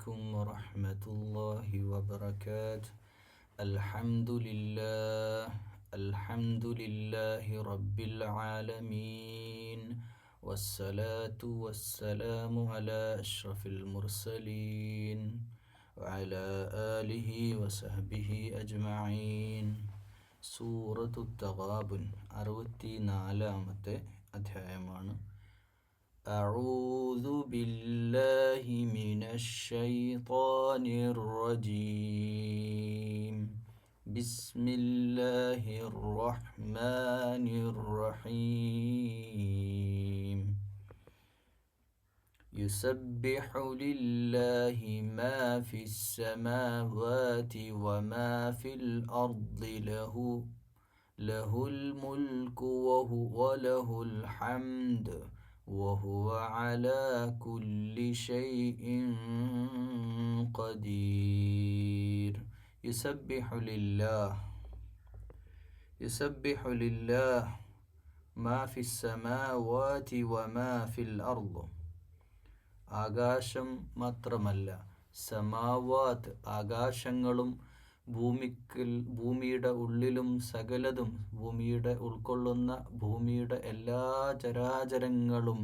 عليكم ورحمة الله وبركاته. الحمد لله رب العالمين، والصلاة والسلام على أشرف المرسلين وعلى آله وصحبه أجمعين. സൂറത്തു തഗാബുൻ 64-ാമത്തെ അധ്യായമാണ്. أعوذ بالله من الشيطان الرجيم. بسم الله الرحمن الرحيم. يسبح لله ما في السماوات وما في الأرض له الملك وله الحمد وهو على كل شيء قدير. يسبح لله ما في السماوات وما في الأرض. ആകാശം മാത്രമല്ല, സമാവാത്ത് ആകാശങ്ങളും ഭൂമിയുടെ ഉള്ളിലും സകലതും, ഭൂമിയുടെ ഉൾക്കൊള്ളുന്ന ഭൂമിയുടെ എല്ലാ ചരാചരങ്ങളും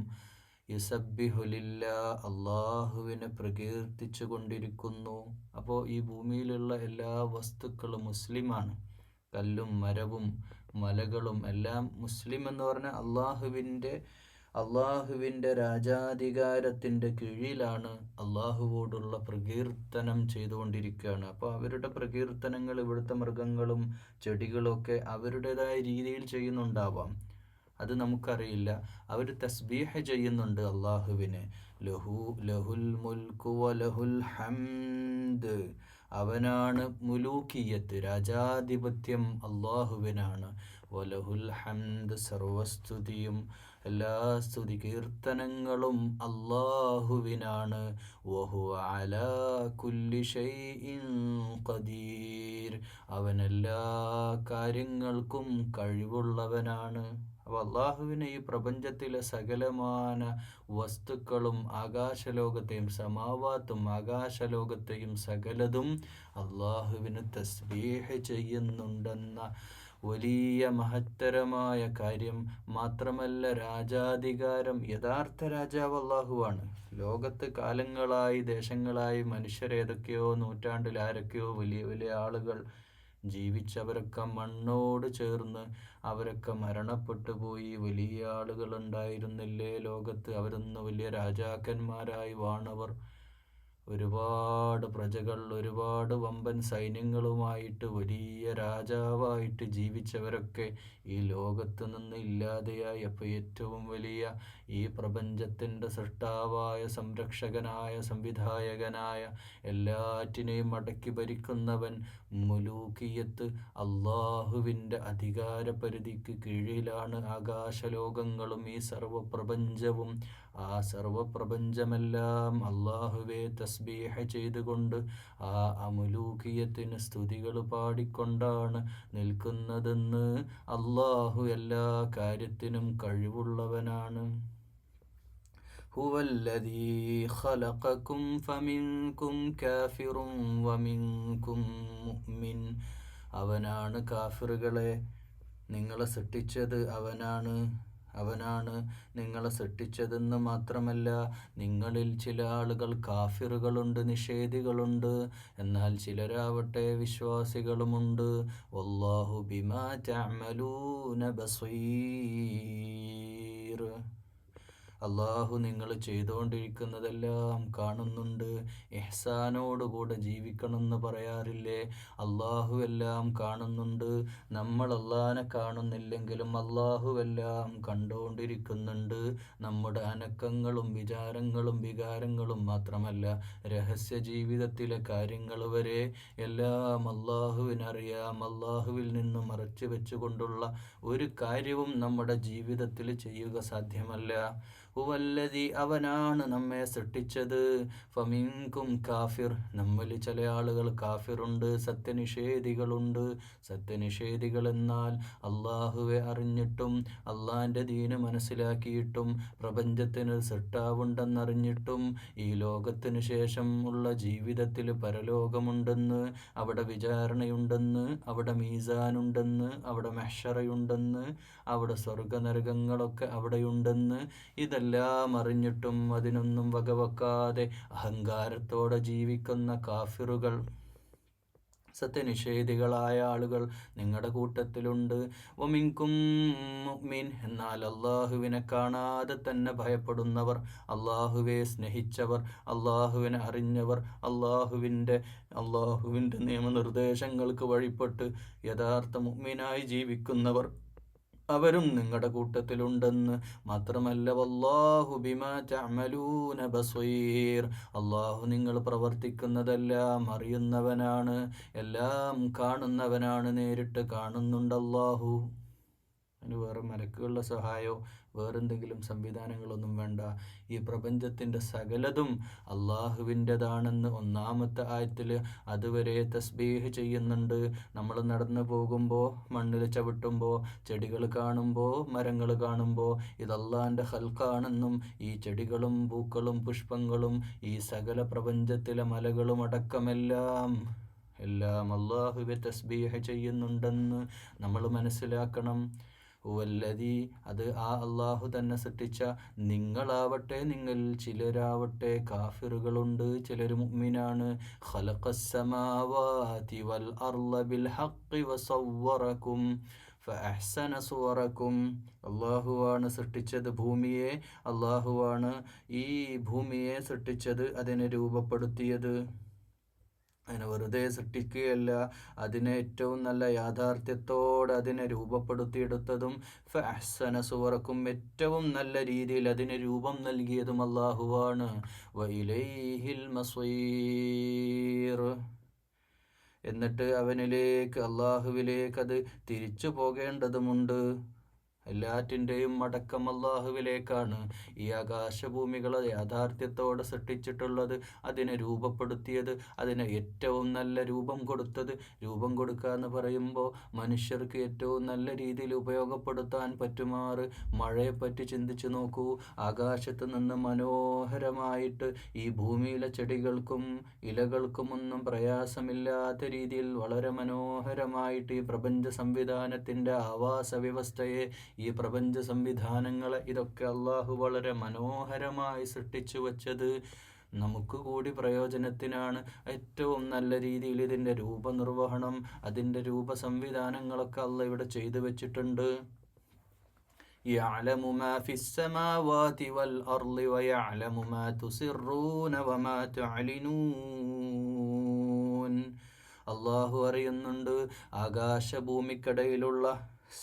യുസബ്ബിഹു ലില്ലാഹ്, അള്ളാഹുവിനെ പ്രകീർത്തിച്ചു കൊണ്ടിരിക്കുന്നു. അപ്പോൾ ഈ ഭൂമിയിലുള്ള എല്ലാ വസ്തുക്കളും മുസ്ലിമാണ്. കല്ലും മരവും മലകളും എല്ലാം മുസ്ലിം എന്ന് പറഞ്ഞാൽ അള്ളാഹുവിൻ്റെ രാജാധികാരത്തിൻ്റെ കീഴിലാണ്, അള്ളാഹുവോടുള്ള പ്രകീർത്തനം ചെയ്തുകൊണ്ടിരിക്കുകയാണ്. അപ്പോൾ അവരുടെ പ്രകീർത്തനങ്ങൾ ഇവിടുത്തെ മൃഗങ്ങളും ചെടികളൊക്കെ അവരുടേതായ രീതിയിൽ ചെയ്യുന്നുണ്ടാവാം, അത് നമുക്കറിയില്ല. അവർ തസ്ബീഹ് ചെയ്യുന്നുണ്ട് അള്ളാഹുവിനെ. ലഹുൽ മുൽക്കു വലഹുൽ ഹംദ്. അവനാണ് മുലൂക്കിയത്ത്, രാജാധിപത്യം അള്ളാഹുവിനാണ്. വലഹുൽ ഹംദ്, സർവസ്തുതിയും എല്ലാ സ്തുതി കീർത്തനങ്ങളും അള്ളാഹുവിനാണ്. വഹുവ അലാ കുല്ലി ഷൈഇൻ ഖദീർ. അവൻ എല്ലാ കാര്യങ്ങൾക്കും കഴിവുള്ളവനാണ്. അപ്പോൾ അള്ളാഹുവിന് ഈ പ്രപഞ്ചത്തിലെ സകലമാന വസ്തുക്കളും ആകാശലോകത്തെയും സമാവാത്തും ആകാശലോകത്തെയും സകലതും അള്ളാഹുവിന് തസ്ബീഹ് ചെയ്യുന്നുണ്ടെന്ന വലിയ മഹത്തരമായ കാര്യം. മാത്രമല്ല, രാജാധികാരം, യഥാർത്ഥ രാജാവ് അള്ളാഹുവാണ്. ലോകത്ത് കാലങ്ങളായി, ദേശങ്ങളായി മനുഷ്യരേതൊക്കെയോ നൂറ്റാണ്ടിൽ ആരൊക്കെയോ വലിയ വലിയ ആളുകൾ ജീവിച്ചവരൊക്കെ മണ്ണോട് ചേർന്ന് അവരൊക്കെ മരണപ്പെട്ടു പോയി. വലിയ ആളുകൾ ഉണ്ടായിരുന്നില്ലേ ലോകത്ത്? അവരൊന്ന് വലിയ രാജാക്കന്മാരായി വാണവർ, ഒരുപാട് പ്രജകൾ, ഒരുപാട് വമ്പൻ സൈന്യങ്ങളുമായിട്ട് വലിയ രാജാവായിട്ട് ജീവിച്ചവരൊക്കെ ഈ ലോകത്ത് നിന്ന് ഇല്ലാതെയായി. അപ്പോൾ ഏറ്റവും വലിയ ഈ പ്രപഞ്ചത്തിൻ്റെ സൃഷ്ടാവായ, സംരക്ഷകനായ, സംവിധായകനായ, എല്ലാറ്റിനെയും അടക്കി ഭരിക്കുന്നവൻ, മുലൂക്കിയത്ത് അള്ളാഹുവിൻ്റെ അധികാര പരിധിക്ക് കീഴിലാണ് ആകാശലോകങ്ങളും ഈ സർവപ്രപഞ്ചവും. ആ സർവപ്രപഞ്ചമെല്ലാം അള്ളാഹുവെ തസ്ബീഹ് ചെയ്തുകൊണ്ട് ആ അമുലൂക്കിയത്തിന് സ്തുതികൾ പാടിക്കൊണ്ടാണ് നിൽക്കുന്നതെന്ന്. അള്ളാഹു എല്ലാ കാര്യത്തിനും കഴിവുള്ളവനാണ്. ഹുവല്ലദീ ഖലഖകും ഫമിൻകും കാഫിറുൻ വമിൻകും മുഅ്മിൻ. അവനാണ് കാഫിറുകളെ നിങ്ങളെ സൃഷ്ടിച്ചത്, അവനാണ് നിങ്ങളെ സൃഷ്ടിച്ചതെന്ന് മാത്രമല്ല, നിങ്ങളിൽ ചില ആളുകൾ കാഫിറുകളുണ്ട്, നിഷേധികളുണ്ട്. എന്നാൽ ചിലരാവട്ടെ വിശ്വാസികളുമുണ്ട്. വല്ലാഹു ബിമാ തഅമലൂന ബസീർ. അള്ളാഹു നിങ്ങൾ ചെയ്തുകൊണ്ടിരിക്കുന്നതെല്ലാം കാണുന്നുണ്ട്. ഇഹ്സാനോടുകൂടെ ജീവിക്കണമെന്ന് പറയാറില്ലേ? അള്ളാഹു എല്ലാം കാണുന്നുണ്ട്. നമ്മൾ അള്ളാഹനെ കാണുന്നില്ലെങ്കിലും അള്ളാഹു എല്ലാം കണ്ടുകൊണ്ടിരിക്കുന്നുണ്ട്. നമ്മുടെ അനക്കങ്ങളും വിചാരങ്ങളും വികാരങ്ങളും മാത്രമല്ല, രഹസ്യ ജീവിതത്തിലെ കാര്യങ്ങൾ വരെ എല്ലാം അള്ളാഹുവിനറിയാം. അള്ളാഹുവിൽ നിന്ന് മറച്ചു വെച്ചുകൊണ്ടുള്ള ഒരു കാര്യവും നമ്മുടെ ജീവിതത്തിൽ ചെയ്യുക സാധ്യമല്ല. ഹുവല്ലദി അവനാണ് നമ്മെ സൃഷ്ടിച്ചത്. ഫമിൻകും കാഫിർ നമ്മളിൽ ചില ആളുകൾ കാഫിറുണ്ട്, സത്യനിഷേധികളുണ്ട്. സത്യനിഷേധികൾ എന്നാൽ അള്ളാഹുവെ അറിഞ്ഞിട്ടും അള്ളാഹിൻ്റെ ദീന് മനസ്സിലാക്കിയിട്ടും പ്രപഞ്ചത്തിന് സൃഷ്ടാവുണ്ടെന്നറിഞ്ഞിട്ടും ഈ ലോകത്തിനു ശേഷം ഉള്ള ജീവിതത്തിൽ പരലോകമുണ്ടെന്ന്, അവിടെ വിചാരണയുണ്ടെന്ന്, അവിടെ മീസാനുണ്ടെന്ന്, അവിടെ മഹ്ശറയുണ്ടെന്ന്, അവിടെ സ്വർഗനരകങ്ങളൊക്കെ അവിടെയുണ്ടെന്ന് ഇതെല്ലാം അറിഞ്ഞിട്ടും അതിനൊന്നും വകവെക്കാതെ അഹങ്കാരത്തോടെ ജീവിക്കുന്ന കാഫിറുകൾ, സത്യനിഷേധികളായ ആളുകൾ നിങ്ങളുടെ കൂട്ടത്തിലുണ്ട്. വമിൻകും മുഅ്മിൻ എന്നാൽ അള്ളാഹുവിനെ കാണാതെ തന്നെ ഭയപ്പെടുന്നവർ, അള്ളാഹുവെ സ്നേഹിച്ചവർ, അള്ളാഹുവിനെ അറിഞ്ഞവർ, അള്ളാഹുവിൻ്റെ നിയമനിർദ്ദേശങ്ങൾക്ക് വഴിപ്പെട്ട് യഥാർത്ഥ മുഅ്മിനായി ജീവിക്കുന്നവർ അവരും നിങ്ങളുടെ കൂട്ടത്തിലുണ്ടെന്ന്. മാത്രമല്ല വല്ലാഹു ബിമാ തഅമലൂന ബസീർ അള്ളാഹു നിങ്ങൾ പ്രവർത്തിക്കുന്നതെല്ലാം അറിയുന്നവനാണ്, എല്ലാം കാണുന്നവനാണ്, നേരിട്ട് കാണുന്നുണ്ട് അള്ളാഹു. അതിന് വേറെ മലക്കുകളുടെ സഹായമോ വേറെന്തെങ്കിലും സംവിധാനങ്ങളൊന്നും വേണ്ട. ഈ പ്രപഞ്ചത്തിൻ്റെ സകലതും അള്ളാഹുവിൻ്റെതാണെന്ന് ഒന്നാമത്തെ ആയത്തിൽ അതുവരെ തസ്ബീഹ് ചെയ്യുന്നുണ്ട്. നമ്മൾ നടന്നു പോകുമ്പോൾ, മണ്ണിൽ ചവിട്ടുമ്പോൾ, ചെടികൾ കാണുമ്പോൾ, മരങ്ങൾ കാണുമ്പോൾ ഇത് അള്ളാഹിൻ്റെ ഖൽഖാണെന്നും ഈ ചെടികളും പൂക്കളും പുഷ്പങ്ങളും ഈ സകല പ്രപഞ്ചത്തിലെ മലകളും അടക്കമെല്ലാം അള്ളാഹുവെ തസ്ബീഹ് ചെയ്യുന്നുണ്ടെന്ന് നമ്മൾ മനസ്സിലാക്കണം. ഹുവല്ലദീ അത് ആ അള്ളാഹു തന്നെ സൃഷ്ടിച്ച. നിങ്ങളാവട്ടെ, നിങ്ങൾ ചിലരാവട്ടെ കാഫിറുകളുണ്ട്, ചിലർ മുഅ്മിനാണ്. ഖലഖസ്സമാവാതി വൽ അർള ബിൽ ഹഖ് വസവ്വറകും ഫഅഹ്സന സുവറകും അള്ളാഹുവാണ് സൃഷ്ടിച്ചത് ഭൂമിയെ, അള്ളാഹുവാണ് ഈ ഭൂമിയെ സൃഷ്ടിച്ചത്, അതിനെ രൂപപ്പെടുത്തിയത്. അതിനെ വെറുതെ സൃഷ്ടിക്കുകയല്ല, അതിനെ ഏറ്റവും നല്ല യാഥാർത്ഥ്യത്തോടെ അതിനെ രൂപപ്പെടുത്തിയെടുത്തതും ഫഅഹ്സന സുവറക്കും ഏറ്റവും നല്ല രീതിയിൽ അതിന് രൂപം നൽകിയതും അള്ളാഹുവാണ്. വഇലൈഹിൽ മസീർ എന്നിട്ട് അവനിലേക്ക്, അള്ളാഹുവിലേക്ക് അത് തിരിച്ചു പോകേണ്ടതുമുണ്ട്. എല്ലാറ്റിൻ്റെയും മടക്കം അള്ളാഹുവിലേക്കാണ്. ഈ ആകാശഭൂമികളെ യാഥാർത്ഥ്യത്തോടെ സൃഷ്ടിച്ചിട്ടുള്ളത്, അതിനെ രൂപപ്പെടുത്തിയത്, അതിനെ ഏറ്റവും നല്ല രൂപം കൊടുത്തത്. രൂപം കൊടുക്കുക എന്ന് പറയുമ്പോൾ മനുഷ്യർക്ക് ഏറ്റവും നല്ല രീതിയിൽ ഉപയോഗപ്പെടുത്താൻ പറ്റുമാറ് മഴയെപ്പറ്റി ചിന്തിച്ചു നോക്കൂ. ആകാശത്ത് നിന്ന് മനോഹരമായിട്ട് ഈ ഭൂമിയിലെ ചെടികൾക്കും ഇലകൾക്കും ഒന്നും പ്രയാസമില്ലാത്ത രീതിയിൽ വളരെ മനോഹരമായിട്ട് ഈ പ്രപഞ്ച സംവിധാനത്തിൻ്റെ ആവാസ വ്യവസ്ഥയെ, ഈ പ്രപഞ്ച സംവിധാനങ്ങളെ, ഇതൊക്കെ അള്ളാഹു വളരെ മനോഹരമായി സൃഷ്ടിച്ചു വച്ചത് നമുക്ക് കൂടി പ്രയോജനത്തിനാണ്. ഏറ്റവും നല്ല രീതിയിൽ ഇതിൻ്റെ രൂപനിർവഹണം, അതിൻ്റെ രൂപ സംവിധാനങ്ങളൊക്കെ അള്ളാഹ് ഇവിടെ ചെയ്തു വെച്ചിട്ടുണ്ട്. يعلم ما في السماوات والأرض ويعلم ما تسرون وما تعلنون അള്ളാഹു അറിയുന്നുണ്ട്. ആകാശഭൂമിക്കിടയിലുള്ള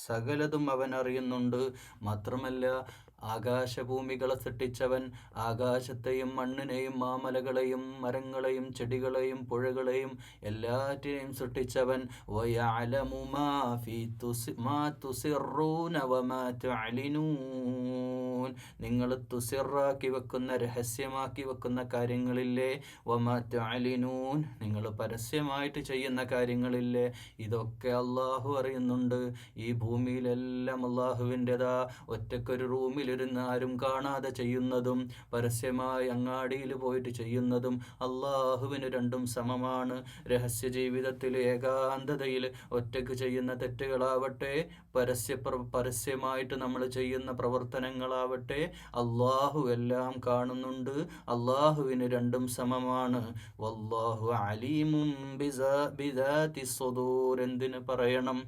സകലതും അവൻ അറിയുന്നുണ്ട്. മാത്രമല്ല ആകാശഭൂമികളെ സൃഷ്ടിച്ചവൻ ആകാശത്തെയും മണ്ണിനെയും മാമലകളെയും മരങ്ങളെയും ചെടികളെയും പുഴകളെയും എല്ലാറ്റിനെയും സൃഷ്ടിച്ചവൻ. വയഅലമു മാ തുസിറൂന വമാ തുഅലിനൂൻ നിങ്ങൾ തുസിറാക്കി വെക്കുന്ന, രഹസ്യമാക്കി വെക്കുന്ന കാര്യങ്ങളില്ലേ, വമാ തുഅലിനൂൻ നിങ്ങൾ പരസ്യമായിട്ട് ചെയ്യുന്ന കാര്യങ്ങളില്ലേ, ഇതൊക്കെ അള്ളാഹു അറിയുന്നുണ്ട്. ഈ ഭൂമിയിലെല്ലാം അള്ളാഹുവിൻ്റെതാ. ഒറ്റക്കൊരു റൂമിലിരുന്ന് ആരും കാണാതെ ചെയ്യുന്നതും പരസ്യമായി അങ്ങാടിയിൽ പോയിട്ട് ചെയ്യുന്നതും അള്ളാഹുവിന് രണ്ടും സമമാണ്. രഹസ്യ ജീവിതത്തിൽ ഏകാന്തതയിൽ ഒറ്റക്ക് ചെയ്യുന്ന തെറ്റുകളാവട്ടെ, പരസ്യമായിട്ട് നമ്മൾ ചെയ്യുന്ന പ്രവർത്തനങ്ങളാവട്ടെ, അള്ളാഹു എല്ലാം കാണുന്നുണ്ട്. അള്ളാഹുവിന് രണ്ടും സമമാണ്. വല്ലാഹു അലീമും ബിദാതി സുദൂർ എന്തിന് പറയണം,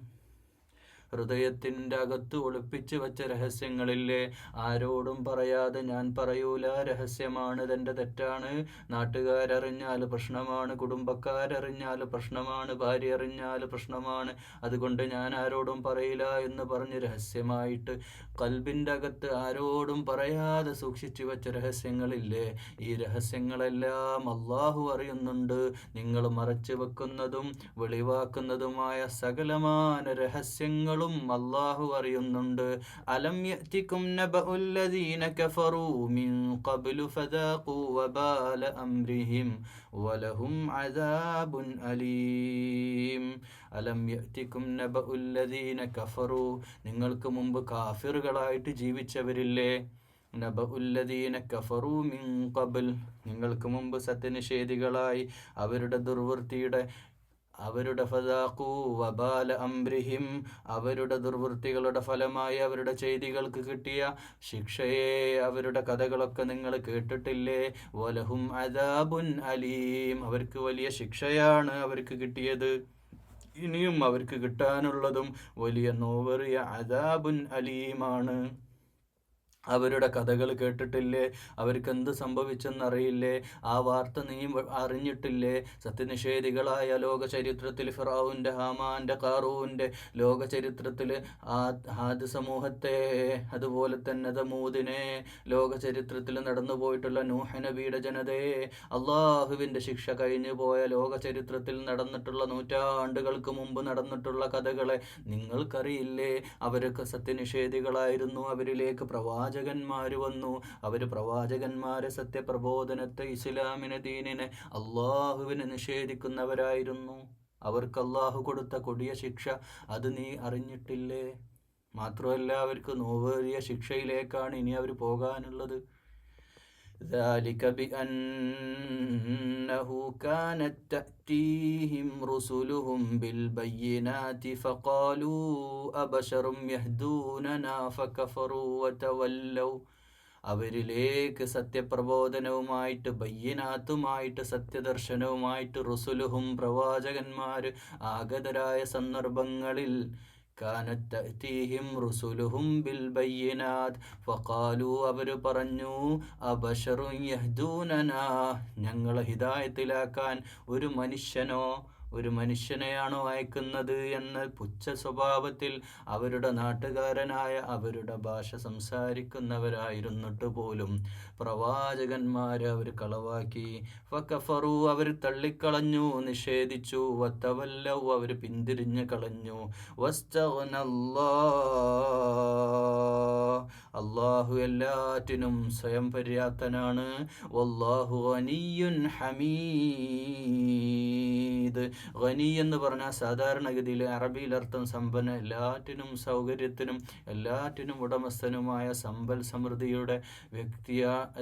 ഹൃദയത്തിൻ്റെ അകത്ത് ഒളിപ്പിച്ച് വെച്ച രഹസ്യങ്ങളില്ലേ, ആരോടും പറയാതെ ഞാൻ പറയൂല, രഹസ്യമാണ്, ഇതെൻ്റെ തെറ്റാണ്, നാട്ടുകാരറിഞ്ഞാൽ പ്രശ്നമാണ്, കുടുംബക്കാരറിഞ്ഞാൽ പ്രശ്നമാണ്, ഭാര്യ അറിഞ്ഞാൽ പ്രശ്നമാണ്, അതുകൊണ്ട് ഞാൻ ആരോടും പറയില്ല എന്ന് പറഞ്ഞ് രഹസ്യമായിട്ട് ഖൽബിൻ്റെ അകത്ത് ആരോടും പറയാതെ സൂക്ഷിച്ചു വെച്ച രഹസ്യങ്ങളില്ലേ, ഈ രഹസ്യങ്ങളെല്ലാം അള്ളാഹു അറിയുന്നുണ്ട്. നിങ്ങൾ മറച്ചു വെക്കുന്നതും വെളിവാക്കുന്നതുമായ സകലമായ രഹസ്യങ്ങളും നിങ്ങളും അല്ലാഹു അറിയുന്നുണ്ട്. അലം യഅതികും നബഉല്ലദീന കഫറൂ മിൻ ഖബ്ലു ഫദാഖൂ വബാല അംരിഹിം വലഹും അദാബുൻ അലീം. അലം യഅതികും നബഉല്ലദീന കഫറൂ, നിങ്ങൾക്ക് മുമ്പ് കാഫിറുകളായിട്ട് ജീവിച്ചവരില്ലേ? നബഉല്ലദീന കഫറൂ മിൻ ഖബ്ൽ, നിങ്ങൾക്ക് മുമ്പ് സത്യനിഷേധികളായി അവരുടെ ഫദാഖൂ വബാല അംരിഹിം, അവരുടെ ദുർവൃത്തികളുടെ ഫലമായി അവരുടെ ചെയ്തികൾക്ക് കിട്ടിയ ശിക്ഷയെ, അവരുടെ കഥകളൊക്കെ നിങ്ങൾ കേട്ടിട്ടില്ലേ? വലഹും അദാബുൻ അലീം, അവർക്ക് വലിയ ശിക്ഷയാണ് അവർക്ക് കിട്ടിയത്. ഇനിയും അവർക്ക് കിട്ടാനുള്ളതും വലിയ നോവേറിയ അദാബുൻ അലീമാണ്. അവരുടെ കഥകൾ കേട്ടിട്ടില്ലേ? അവർക്ക് എന്ത് സംഭവിച്ചെന്നറിയില്ലേ? ആ വാർത്ത നീ അറിഞ്ഞിട്ടില്ലേ? സത്യനിഷേധികളായ ലോക ചരിത്രത്തിൽ ഫിറഔന്റെ, ഹാമാന്റെ, ഖാറൂന്റെ, ലോക ചരിത്രത്തിൽ ആദ് സമൂഹത്തെ, അതുപോലെ തന്നെ സമൂദിനെ, ലോക ചരിത്രത്തിൽ നടന്നു പോയിട്ടുള്ള നൂഹ് നബിയുടെ ജനതയെ, അള്ളാഹുവിൻ്റെ ശിക്ഷ കഴിഞ്ഞു പോയ ലോക ചരിത്രത്തിൽ നടന്നിട്ടുള്ള നൂറ്റാണ്ടുകൾക്ക് മുമ്പ് നടന്നിട്ടുള്ള കഥകളെ നിങ്ങൾക്കറിയില്ലേ? അവരൊക്കെ സത്യനിഷേധികളായിരുന്നു. അവരിലേക്ക് പ്രവാചകന്മാർ വന്നു. അവർ പ്രവാചകന്മാരെ, സത്യപ്രബോധനത്തെ, ഇസ്ലാമിനെ, ദീനിനെ, അള്ളാഹുവിനെ നിഷേധിക്കുന്നവരായിരുന്നു. അവർക്ക് അള്ളാഹു കൊടുത്ത കൊടിയ ശിക്ഷ അത് നീ അറിഞ്ഞിട്ടില്ലേ? മാത്രമല്ല അവർക്ക് നോവേറിയ ശിക്ഷയിലേക്കാണ് ഇനി അവർ പോകാനുള്ളത്. ذلك بأنه كانت تأتيهم رسلهم بالبينات فقالوا أبشر يهدوننا فكفروا وتولوا. അവരിലേക്ക് സത്യപ്രബോധനവുമായിട്ട്, ബയ്യിനാത്തുമായിട്ട്, സത്യദർശനവുമായിട്ട് റുസുലുഹും പ്രവാചകന്മാർ ആഗതരായ സന്ദർഭങ്ങളിൽ കാനത്ത് തഅതീഹിം റുസുലുഹും ബിൽ ബയ്യിനാത്ത് ഫഖാലു, അവർ പറഞ്ഞു, അബശറുൻ യഹ്ദൂനനാ, ഞങ്ങളെ ഹിദായത്തിലാക്കാൻ ഒരു മനുഷ്യനെയാണോ അയക്കുന്നത് എന്ന പുച്ഛ സ്വഭാവത്തിൽ അവരുടെ നാട്ടുകാരനായ, അവരുടെ ഭാഷ സംസാരിക്കുന്നവരായിരുന്നിട്ട് പോലും പ്രവാചകന്മാരെ അവർ കളവാക്കി. ഫകഫറു, അവർ തള്ളിക്കളഞ്ഞു, നിഷേധിച്ചു. വതവല്ലൗ, അവർ പിന്തിരിഞ്ഞു കളഞ്ഞു. അല്ലാഹു എല്ലാറ്റിനും സ്വയം പര്യാപ്തനാണ്. വല്ലാഹു ഗനിയ്യുൻ ഹമീദ്. ഗനി എന്ന് പറഞ്ഞാൽ സാധാരണഗതിയിൽ അറബിയിൽ അർത്ഥം സമ്പന്ന, എല്ലാറ്റിനും സൗകര്യത്തിനും എല്ലാറ്റിനും ഉടമസ്ഥനുമായ, സമ്പൽ സമൃദ്ധിയുടെ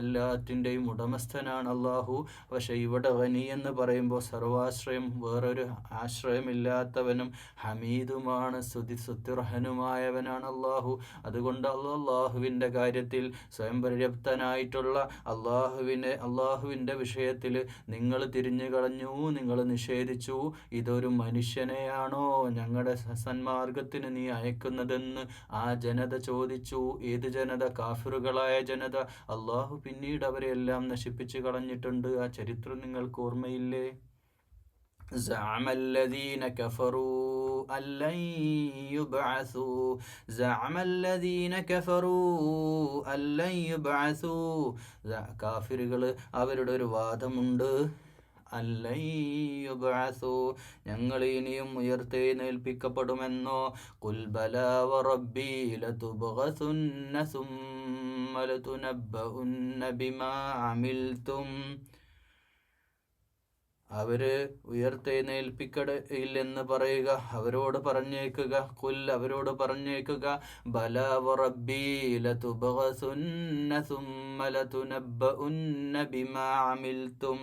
എല്ലാറ്റിൻ്റെയും ഉടമസ്ഥനാണ് അള്ളാഹു. പക്ഷെ ഇവിടെ ഗനി എന്ന് പറയുമ്പോൾ സർവാശ്രയം, വേറൊരു ആശ്രയമില്ലാത്തവനും ഹമീദുമാണ്, സ്തുതിർഹനുമായവനാണ് അള്ളാഹു. അതുകൊണ്ട് അള്ളാഹുവിൻ്റെ കാര്യത്തിൽ സ്വയം പര്യാപ്തനായിട്ടുള്ള അള്ളാഹുവിൻ്റെ വിഷയത്തിൽ നിങ്ങൾ തിരിഞ്ഞു കളഞ്ഞു, നിങ്ങൾ നിഷേധിച്ചു. ഇതൊരു മനുഷ്യനെയാണോ ഞങ്ങളുടെ സന്മാർഗത്തിന് നീ അയക്കുന്നതെന്ന് ആ ജനത ചോദിച്ചു. ഏത് ജനത? കാഫിറുകളായ ജനത. അള്ളാഹു പിന്നീട് അവരെല്ലാം നശിപ്പിച്ചു കളഞ്ഞിട്ടുണ്ട്. ആ ചരിത്രം നിങ്ങൾക്ക് ഓർമ്മയില്ലേ? زعم الذين كفروا أن لن يبعثوا കാഫിറുകൾ അവരുടെ ഒരു വാദമുണ്ട്, അല്ലയ്യുബഅസു, ഞങ്ങൾ ഇനിയും ഉയർത്തെഴുന്നേൽപ്പിക്കപ്പെടുമെന്നോ. ഖുൽ ബലാ വറബ്ബി ലതുബ്ഗസുന്ന സുമ്മ ലതുനബ്ബഉന്ന ബിമാ അമിൽതും. അവര് ഉയർത്തെഴുന്നേൽപ്പിക്കയില്ലെന്ന് പറയുക, അവരോട് പറഞ്ഞേക്കുക. ഖുൽ, അവരോട് പറഞ്ഞേക്കുക, ബലാ വറബ്ബി ലതുബ്ഗസുന്ന സുമ്മ ലതുനബ്ബഉന്ന ബിമാ അമിൽതും.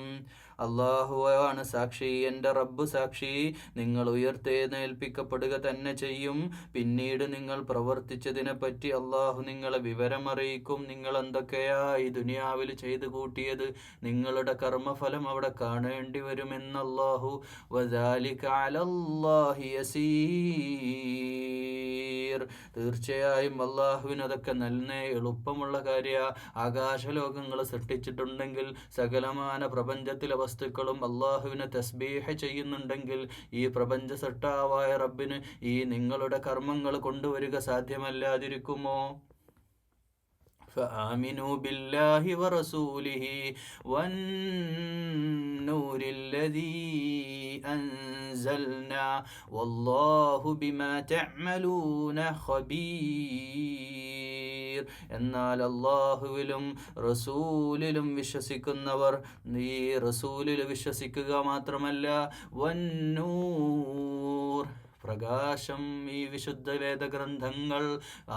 അള്ളാഹുവാണ് സാക്ഷി, എൻ്റെ റബ്ബ് സാക്ഷി, നിങ്ങൾ ഉയർത്തെഴുന്നേൽപ്പിക്കപ്പെടുക തന്നെ ചെയ്യും. പിന്നീട് നിങ്ങൾ പ്രവർത്തിച്ചതിനെ പറ്റി അള്ളാഹു നിങ്ങളെ വിവരമറിയിക്കും. നിങ്ങൾ എന്തൊക്കെയാ ഈ ദുനിയാവിൽ ചെയ്തു കൂട്ടിയത്, നിങ്ങളുടെ കർമ്മഫലം അവിടെ കാണേണ്ടി വരുമെന്ന് അള്ളാഹു. വദാലിക അലല്ലാഹി യസീർ, തീർച്ചയായും അള്ളാഹുവിന് അതൊക്കെ നല്ല എളുപ്പമുള്ള കാര്യ. ആകാശലോകങ്ങൾ സൃഷ്ടിച്ചിട്ടുണ്ടെങ്കിൽ, സകലമാന പ്രപഞ്ചത്തിലെ വസ്തുക്കളും അള്ളാഹുവിനെ തസ്ബീഹ് ചെയ്യുന്നുണ്ടെങ്കിൽ, ഈ പ്രപഞ്ച സൃഷ്ടാവായ റബ്ബിന് ഈ നിങ്ങളുടെ കർമ്മങ്ങൾ കൊണ്ടുവരിക സാധ്യമല്ലാതിരിക്കുമോ? فآمنوا بالله ورسوله والنور الذي أنزلنا والله بما تعملون خبير. എന്നാൽ അല്ലാഹുവിലും റസൂലിലും വിശ്വസിക്കുന്നവർ ഈ റസൂലിൽ വിശ്വസിക്കുക മാത്രമല്ല, വന്നൂർ പ്രകാശം, ഈ വിശുദ്ധ വേദഗ്രന്ഥങ്ങൾ,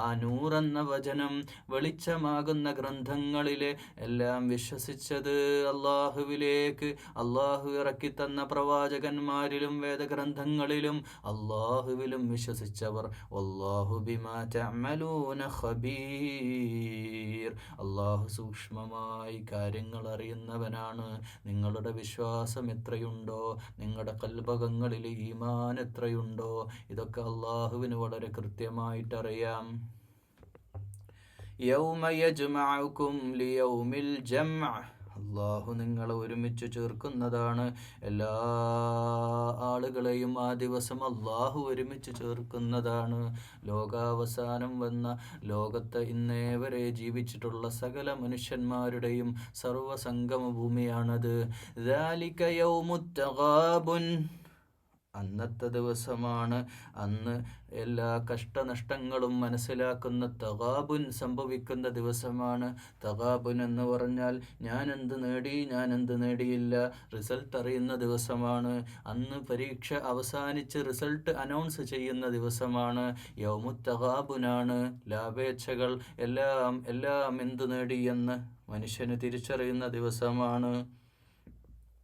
ആ നൂറെന്ന വചനം, വെളിച്ചമാകുന്ന ഗ്രന്ഥങ്ങളിലെ എല്ലാം വിശ്വസിച്ചത് അള്ളാഹുവിലേക്ക്, അള്ളാഹു ഇറക്കിത്തന്ന പ്രവാചകന്മാരിലും വേദഗ്രന്ഥങ്ങളിലും അള്ളാഹുവിലും വിശ്വസിച്ചവർ. വല്ലാഹു ബിമാ തഅമലൂന ഖബീർ. അള്ളാഹു സൂക്ഷ്മമായി കാര്യങ്ങൾ അറിയുന്നവനാണ്. നിങ്ങളുടെ വിശ്വാസം എത്രയുണ്ടോ, നിങ്ങളുടെ കൽബകങ്ങളിൽ ഈമാൻ എത്രയുണ്ടോ, ഇതൊക്കെ അള്ളാഹുവിന് വളരെ കൃത്യമായിട്ടറിയാം. യൗമ യജ്മഉകും ലിയൗമിൽ ജംഅ. അള്ളാഹു നിങ്ങളെ ഒരുമിച്ച് ചേർക്കുന്നതാണ്. എല്ലാ ആളുകളെയും ആ ദിവസം അള്ളാഹു ഒരുമിച്ച് ചേർക്കുന്നതാണ്. ലോകാവസാനം വന്ന, ലോകത്ത് ഇന്നേ വരെ ജീവിച്ചിട്ടുള്ള സകല മനുഷ്യന്മാരുടെയും സർവസംഗമ ഭൂമിയാണത്. ദാലിക യൗമുത് തഗാബുൻ. അന്നത്തെ ദിവസമാണ്, അന്ന് എല്ലാ കഷ്ടനഷ്ടങ്ങളും മനസ്സിലാക്കുന്ന തഗാബുൻ സംഭവിക്കുന്ന ദിവസമാണ്. തഗാബുൻ എന്ന് പറഞ്ഞാൽ ഞാൻ എന്ത് നേടി, ഞാൻ എന്ത് നേടിയില്ല, റിസൾട്ട് അറിയുന്ന ദിവസമാണ്. അന്ന് പരീക്ഷ അവസാനിച്ച് റിസൾട്ട് അനൗൺസ് ചെയ്യുന്ന ദിവസമാണ്. യൗമുത് തഗാബുനാണ്. ലാഭേച്ഛകൾ എല്ലാം എന്ത് നേടിയെന്ന് മനുഷ്യന് തിരിച്ചറിയുന്ന ദിവസമാണ്.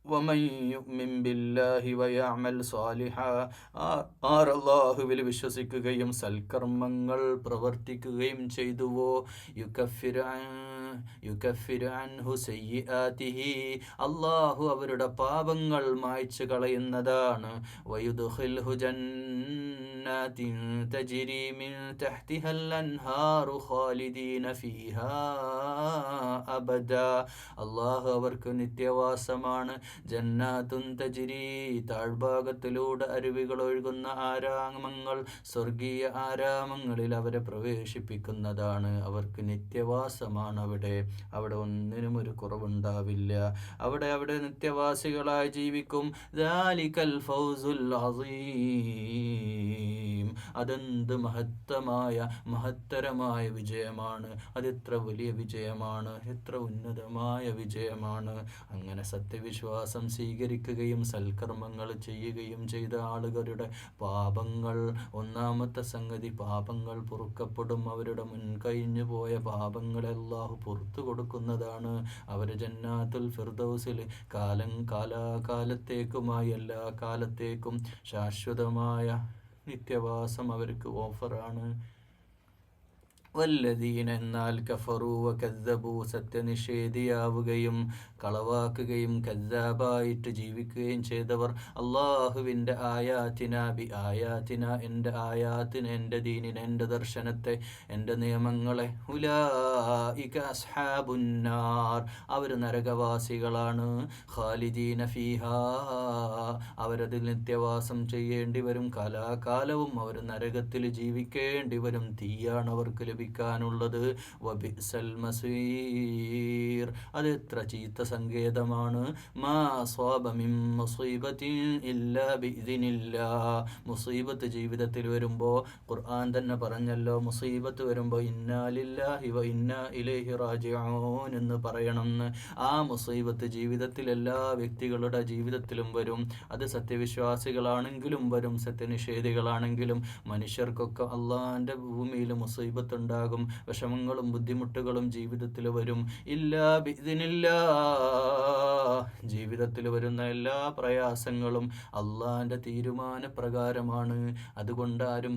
വമൻ യുഅ്മിൻ ബില്ലാഹി വയഅമൽ സ്വാലിഹാ. അല്ലാഹുവിൽ വിശ്വസിക്കുകയും സൽക്കർമ്മങ്ങൾ പ്രവർത്തിക്കുകയും ചെയ്തുവോ, യുകഫിറു അൻഹു സയ്യിആതിഹി. അല്ലാഹു അവരുടെ പാപങ്ങൾ മായ്ച്ചു കളയുന്നതാണ്. വയുദ്ഖിൽഹു ജന്നാത്തിൻ തജ്രി മിൻ തഹ്തിഹൽ അൻഹാറു ഖാലിദീന ഫീഹാ അബദാ. അല്ലാഹു അവർക്ക് നിത്യവാസമാണ്. ജന്നാത്തുൻ തജ്രി, താഴ്ഭാഗത്തിലൂടെ അരുവികൾ ഒഴുകുന്ന ആരാമങ്ങൾ, സ്വർഗീയ ആരാമങ്ങളിൽ അവരെ പ്രവേശിപ്പിക്കുന്നതാണ്. അവർക്ക് നിത്യവാസമാണ്. അവിടെ ഒന്നിനും ഒരു കുറവുണ്ടാവില്ല. അവിടെ നിത്യവാസികളായി ജീവിക്കും. ദാലികൽ ഫൗസുൽ അസീം. അതെന്ത് മഹത്തരമായ വിജയമാണ്. അതെത്ര വലിയ വിജയമാണ്, എത്ര ഉന്നതമായ വിജയമാണ്. അങ്ങനെ സത്യവിശ്വാസം സ്വീകരിക്കുകയും സൽക്കർമ്മങ്ങൾ ചെയ്യുകയും ചെയ്ത ആളുകളുടെ പാപങ്ങൾ, ഒന്നാമത്തെ സംഗതി പാപങ്ങൾ പൊറുക്കപ്പെടും. അവരുടെ മുൻകഴിഞ്ഞു പോയ പാപങ്ങളെ അല്ലാഹു പുറത്തു കൊടുക്കുന്നതാണ്. അവർ ജന്നാത്തുൽ ഫിർദൗസിൽ കാലാകാലത്തേക്കുമായി, എല്ലാ കാലത്തേക്കും ശാശ്വതമായ നിത്യവാസം അവർക്ക് ഓഫറാണ്. വല്ലദീന, എന്നാൽ കഫറു വകദ്ദബു, സത്യനിഷേധിയാവുകയും കളവാക്കുകയും കദ്ദാബായിട്ട് ജീവിക്കുകയും ചെയ്തവർ, അള്ളാഹുവിൻ്റെ ആയാത്തിന എൻ്റെ ആയാത്തിനെ, എൻ്റെ ദീനിനെ, എൻ്റെ ദർശനത്തെ, എൻ്റെ നിയമങ്ങളെ, ഉലൈക അസ്ഹാബുന്നാർ, അവർ നരകവാസികളാണ്. ഖാലിദീന ഫീഹാ, അവരതിൽ നിത്യവാസം ചെയ്യേണ്ടി വരും. കാലാകാലവും അവർ നരകത്തിൽ ജീവിക്കേണ്ടി വരും. തീയാണ് അവർക്ക് ലഭിക്കാനുള്ളത്. വബിഅ്സൽ മസീർ, അതെത്ര ചീത്ത സങ്കേതമാണ്. മാ അസ്വാബ മിൻ മുസീബത്തിൻ ഇല്ലാ ബിഇദ്നില്ലാഹ്. മുസീബത്ത് ജീവിതത്തിൽ വരുമ്പോൾ ഖുർആൻ തന്നെ പറഞ്ഞല്ലോ, മുസീബത്ത് വരുമ്പോൾ ഇന്നാ ലില്ലാഹി വ ഇന്നാ ഇലൈഹി റാജിഊൻ എന്ന് പറയണമെന്ന്. ആ മുസീബത്ത് ജീവിതത്തിൽ എല്ലാ വ്യക്തികളുടെ ജീവിതത്തിലും വരും. അത് സത്യവിശ്വാസികളാണെങ്കിലും വരും, സത്യനിഷേധികളാണെങ്കിലും. മനുഷ്യർക്കൊക്കെ അള്ളാഹിൻ്റെ ഭൂമിയിൽ മുസീബത്ത് ഉണ്ടാകും, വിഷമങ്ങളും ബുദ്ധിമുട്ടുകളും ജീവിതത്തിൽ വരും. ഇല്ലാ ബിഇദ്നില്ലാഹ്, ജീവിതത്തിൽ വരുന്ന എല്ലാ പ്രയാസങ്ങളും അള്ളാഹിൻ്റെ തീരുമാനപ്രകാരമാണ്. അതുകൊണ്ട് ആരും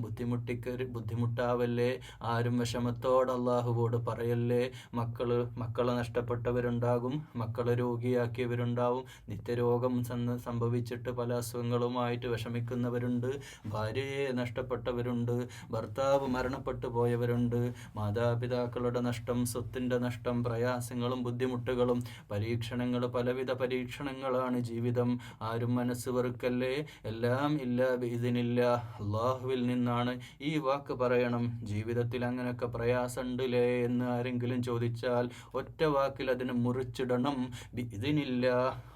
ബുദ്ധിമുട്ടാവല്ലേ, ആരും വിഷമത്തോടെ അള്ളാഹുവോട് പറയല്ലേ. മക്കളെ നഷ്ടപ്പെട്ടവരുണ്ടാകും, മക്കളെ രോഗിയാക്കിയവരുണ്ടാവും, നിത്യരോഗം സംഭവിച്ചിട്ട് പല അസുഖങ്ങളുമായിട്ട് വിഷമിക്കുന്നവരുണ്ട്, ഭാര്യയെ നഷ്ടപ്പെട്ടവരുണ്ട്, ഭർത്താവ് മരണപ്പെട്ടു പോയവരുണ്ട്, മാതാപിതാക്കളുടെ നഷ്ടം, സ്വത്തിൻ്റെ നഷ്ടം, പ്രയാസങ്ങളും ബുദ്ധിമുട്ടുകളും, പരീക്ഷണങ്ങൾ, പലവിധ പരീക്ഷണങ്ങളാണ് ജീവിതം. ആരും മനസ്സ് വെറുക്കല്ലേ. എല്ലാം ഇല്ല ബിഇദ്നില്ല, അള്ളാഹുവിൽ നിന്നാണ്. ഈ വാക്ക് പറയണം. ജീവിതത്തിൽ അങ്ങനെയൊക്കെ പ്രയാസമുണ്ടല്ലേ എന്ന് ആരെങ്കിലും ചോദിച്ചാൽ ഒറ്റ വാക്കിൽ അതിന് മുറിച്ചിടണം. ബിഇദ്നില്ല,